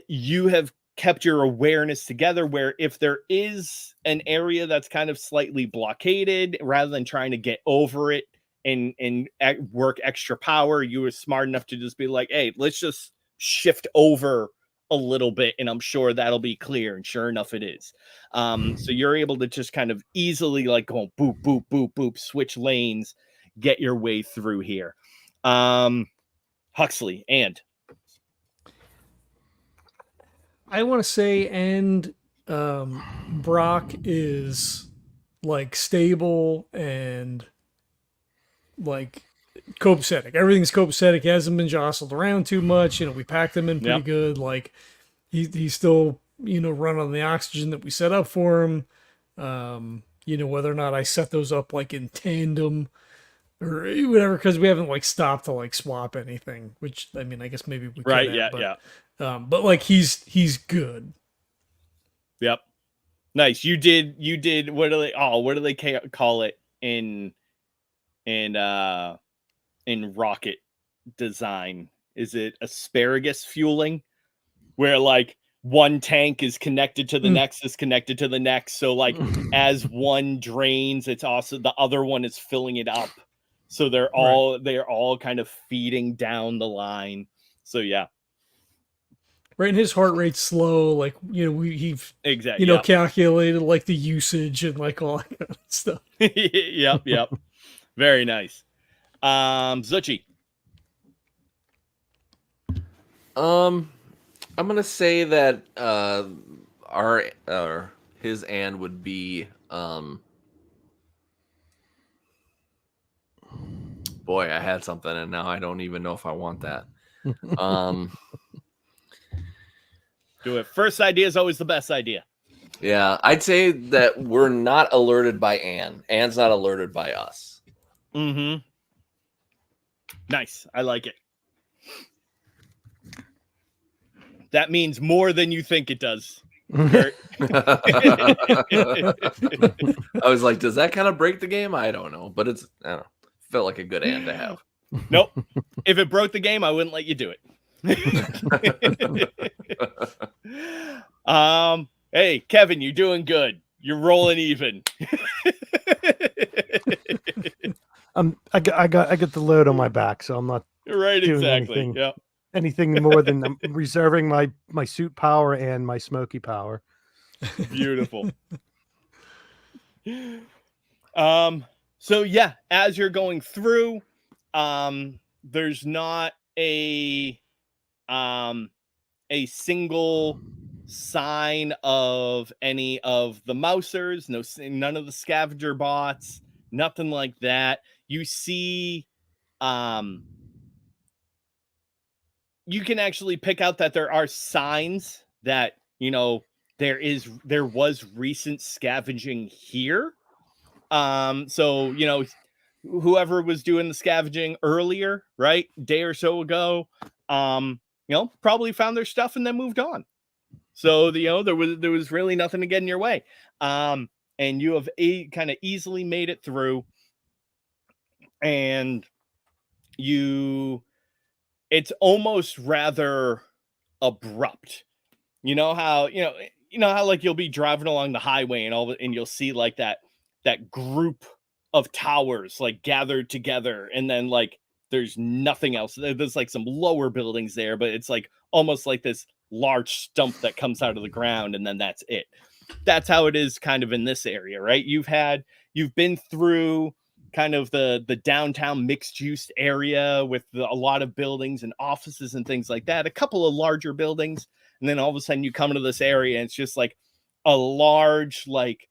you have kept your awareness together, where if there is an area that's kind of slightly blockaded, rather than trying to get over it and work extra power, you were smart enough to just be like, hey, let's just shift over a little bit and I'm sure that'll be clear. And sure enough, it is. So you're able to just kind of easily like go boop, boop, boop, boop, switch lanes, get your way through here. Huxley, and I want to say, and Brock is like stable and like copacetic. Everything's copacetic. He hasn't been jostled around too much. We packed him in pretty good. Like he's still, running on the oxygen that we set up for him. Whether or not I set those up like in tandem or whatever, because we haven't like stopped to like swap anything, which I mean, I guess maybe we could have, but like he's good. Yep. Nice. You did what do they call it in rocket design? Is it asparagus fueling, where like one tank is connected to the next, is connected to the next, so like as one drains, it's also the other one is filling it up, so they're all kind of feeding down the line. So yeah. Right, and his heart rate's slow. Like we've exactly calculated like the usage and like all that kind of stuff. Yep. Very nice. Zuchy. I'm gonna say that his and would be boy, I had something and now I don't even know if I want that. Do it. First idea is always the best idea. Yeah, I'd say that we're not alerted by Anne. Anne's not alerted by us. Mm-hmm. Nice. I like it. That means more than you think it does. I was like, does that kind of break the game? I don't know, but I don't know. Felt like a good and to have. Nope. If it broke the game, I wouldn't let you do it. Hey, Kevin, you're doing good. You're rolling even. I got the load on my back, so I'm not right. doing Exactly. Yeah. Anything more than I'm reserving my suit power and my Smokey power. Beautiful. So yeah, as you're going through, there's not a single sign of any of the mousers, none of the scavenger bots, nothing like that. You see, you can actually pick out that there are signs that, there was recent scavenging here. So, whoever was doing the scavenging earlier, right, day or so ago, probably found their stuff and then moved on. So, there was really nothing to get in your way. And you have kind of easily made it through, and it's almost rather abrupt. You know how like you'll be driving along the highway and and you'll see like that group of towers like gathered together, and then like there's nothing else. There's like some lower buildings there, but it's like almost like this large stump that comes out of the ground, and then that's it. That's how it is kind of in this area, right? You've been through kind of the downtown mixed use area with a lot of buildings and offices and things like that, a couple of larger buildings, and then all of a sudden you come to this area and it's just like a large, like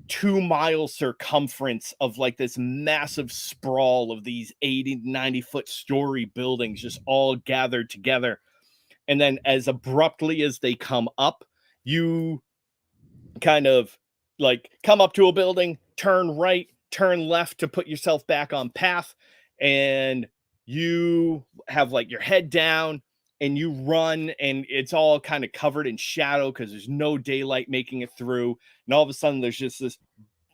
2-mile circumference of like this massive sprawl of these 80-90 foot story buildings just all gathered together. And then as abruptly as they come up, you kind of like come up to a building, turn right, turn left to put yourself back on path, and you have like your head down and you run, and it's all kind of covered in shadow because there's no daylight making it through. And all of a sudden there's just this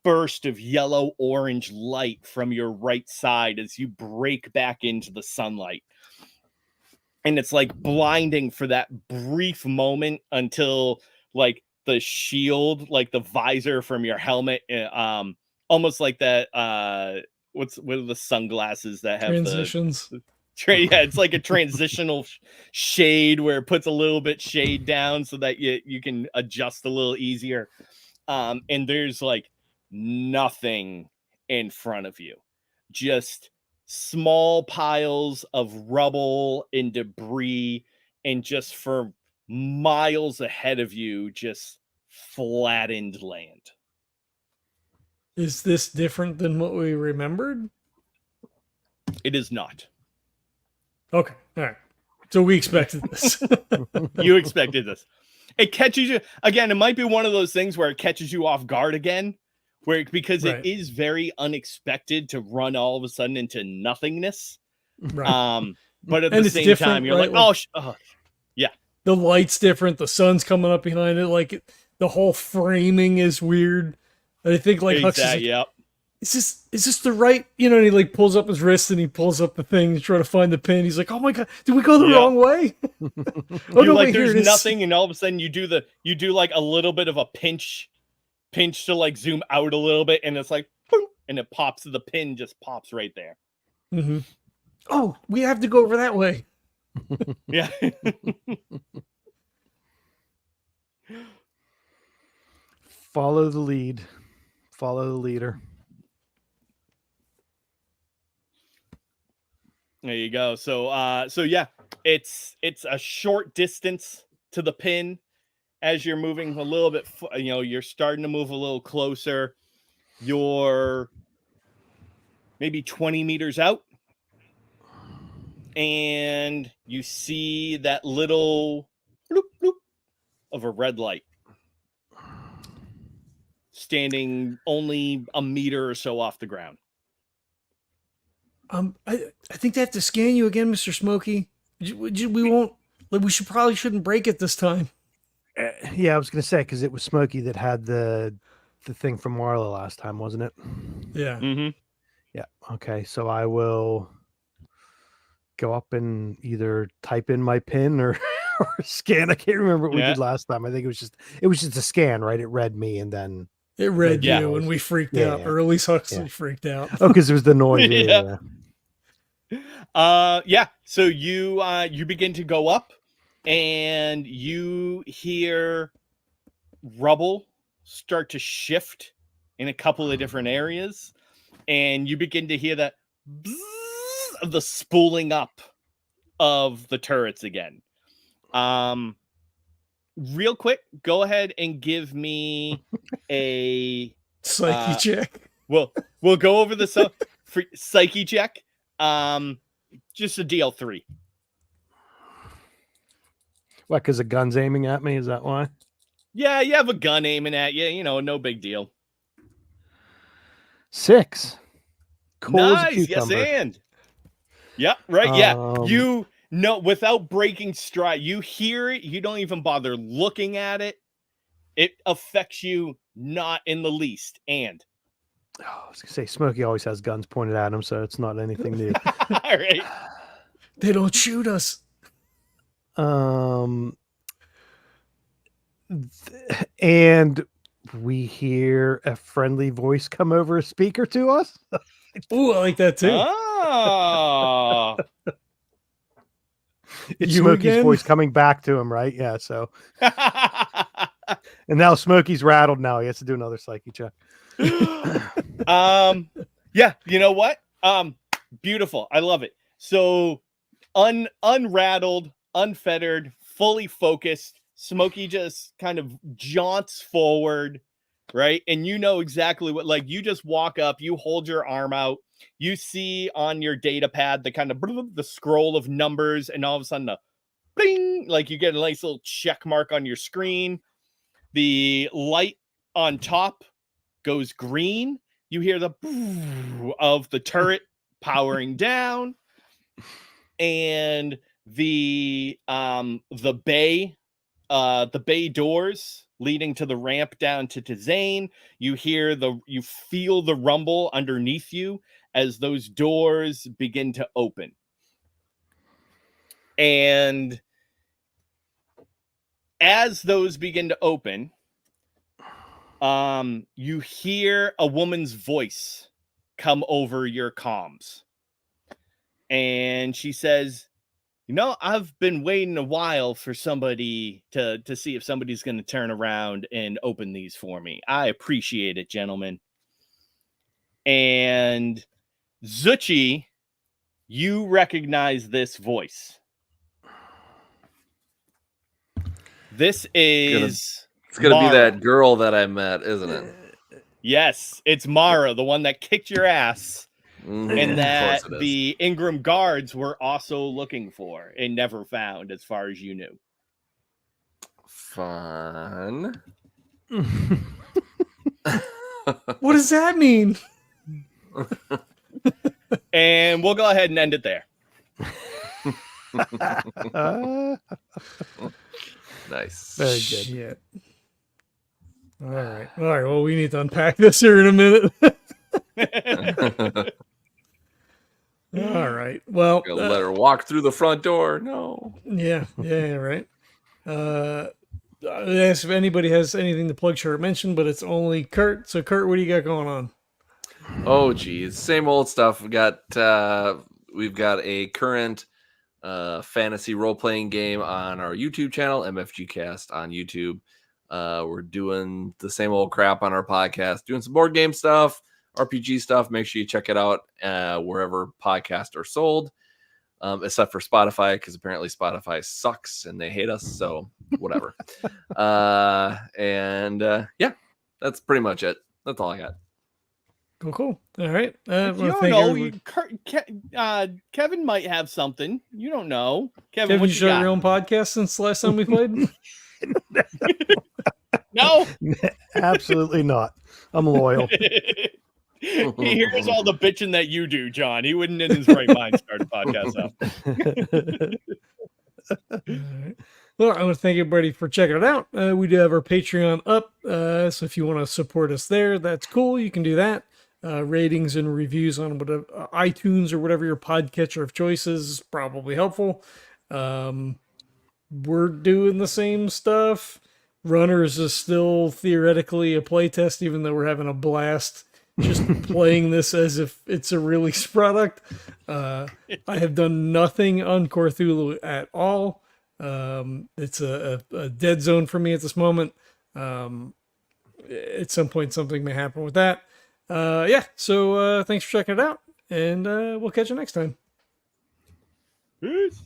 burst of yellow orange light from your right side as you break back into the sunlight. And it's like blinding for that brief moment until like the shield, like the visor from your helmet, almost like that. What are the sunglasses that have Transitions. Yeah, it's like a transitional shade where it puts a little bit shade down so that you can adjust a little easier. And there's like nothing in front of you, just small piles of rubble and debris, and just for miles ahead of you, just flattened land. Is this different than what we remembered? It is not. Okay. All right. So we expected this. You expected this. It catches you again. It might be one of those things where it catches you off guard again, because Right. it is very unexpected to run all of a sudden into nothingness. Right. But at And the it's same different, time, you're right? like, yeah. The light's different. The sun's coming up behind it. Like the whole framing is weird. And I think like Huxley's like, Yep. is this the right, and he like pulls up his wrist and he pulls up the thing to try to find the pin. He's like, oh my God, did we go the wrong way? Oh no, like wait, there's here it is. nothing, and all of a sudden you do like a little bit of a pinch to like zoom out a little bit, and it's like boom, and it pops, the pin just pops right there. Mm-hmm. Oh, we have to go over that way. Yeah. Follow the lead. Follow the leader. There you go. So yeah, it's a short distance to the pin. As you're moving a little bit, you're starting to move a little closer. You're maybe 20 meters out, and you see that little bloop, bloop of a red light standing only a meter or so off the ground. I think they have to scan you again, Mr. Smokey. We won't. Like, we shouldn't break it this time. Yeah, I was going to say, because it was Smokey that had the thing from Marla last time, wasn't it? Yeah. Mm-hmm. Yeah. Okay. So I will go up and either type in my pin or scan. I can't remember what we did last time. I think it was just a scan, right? It read me and then it read Yeah. you, and we freaked Yeah, out, yeah. or at least Huxley freaked out. oh, because it was the noise. Yeah. Yeah. Yeah. So you begin to go up, and you hear rubble start to shift in a couple of different areas, and you begin to hear that bzzz of the spooling up of the turrets again. Real quick, go ahead and give me a Psyche check. we'll go over the psyche check. Just a DL3. What? Because the gun's aiming at me? Is that why? Yeah, you have a gun aiming at you. No big deal. 6. Cool as a Nice. Yes, cucumber. and. Yep. Right. Yeah. Without breaking stride, you hear it. You don't even bother looking at it. It affects you not in the least. And. Oh, I was going to say, Smokey always has guns pointed at him, so it's not anything new. All right. They don't shoot us. And we hear a friendly voice come over a speaker to us. Ooh, I like that too. Oh. It's You Smokey's again? voice coming back to him, right? Yeah. So, and now Smokey's rattled. Now he has to do another psyche check. Yeah, you know what? Beautiful. I love it. So unrattled, unfettered, fully focused, Smokey just kind of jaunts forward, right? And you know exactly what, like, you just walk up, you hold your arm out, you see on your data pad the kind of the scroll of numbers, and all of a sudden the bing, like you get a nice little check mark on your screen. The light on top goes green. You hear the of the turret powering down, and the bay doors leading to the ramp down to Tzaine. You feel the rumble underneath you as those doors begin to open. And as those begin to open, you hear a woman's voice come over your comms. And she says, you know, I've been waiting a while for somebody to see if somebody's going to turn around and open these for me. I appreciate it, gentlemen. And Zuchy, you recognize this voice. This is It's gonna be Mara. that girl that I met, isn't it? Yes, it's Mara, the one that kicked your ass. Mhm, And of that course it is. the Ingram guards were also looking for and never found, as far as you knew. Fun. What does that mean? And we'll go ahead and end it there. Nice. Very good. Shit. All right. Well, we need to unpack this here in a minute. All right. Well, Gonna let her walk through the front door. No. yeah, right. I asked if anybody has anything to plug, sure, mention, but it's only Kurt. So, Kurt, what do you got going on? Oh geez, same old stuff. We've got a current fantasy role playing game on our YouTube channel, MFG Cast on YouTube. We're doing the same old crap on our podcast, doing some board game stuff, RPG stuff. Make sure you check it out wherever podcasts are sold, except for Spotify, because apparently Spotify sucks and they hate us. So whatever. Yeah, that's pretty much it. That's all I got. Cool. All right. You don't know. Kevin might have something. You don't know. Kevin, Kevin, what you you started got? your own podcast since the last time we played? No. Absolutely not. I'm loyal. He hears all the bitching that you do, John. He wouldn't in his right mind start a podcast up. All right. Well, I want to thank everybody for checking it out. We do have our Patreon up. So if you want to support us there, that's cool. You can do that. Ratings and reviews on whatever iTunes or whatever your podcatcher of choice is probably helpful. We're doing the same stuff. Runners is still theoretically a playtest, even though we're having a blast just playing this as if it's a release product. I have done nothing on Cthulhu at all. It's a dead zone for me at this moment. At some point, something may happen with that. So thanks for checking it out, and we'll catch you next time. Peace.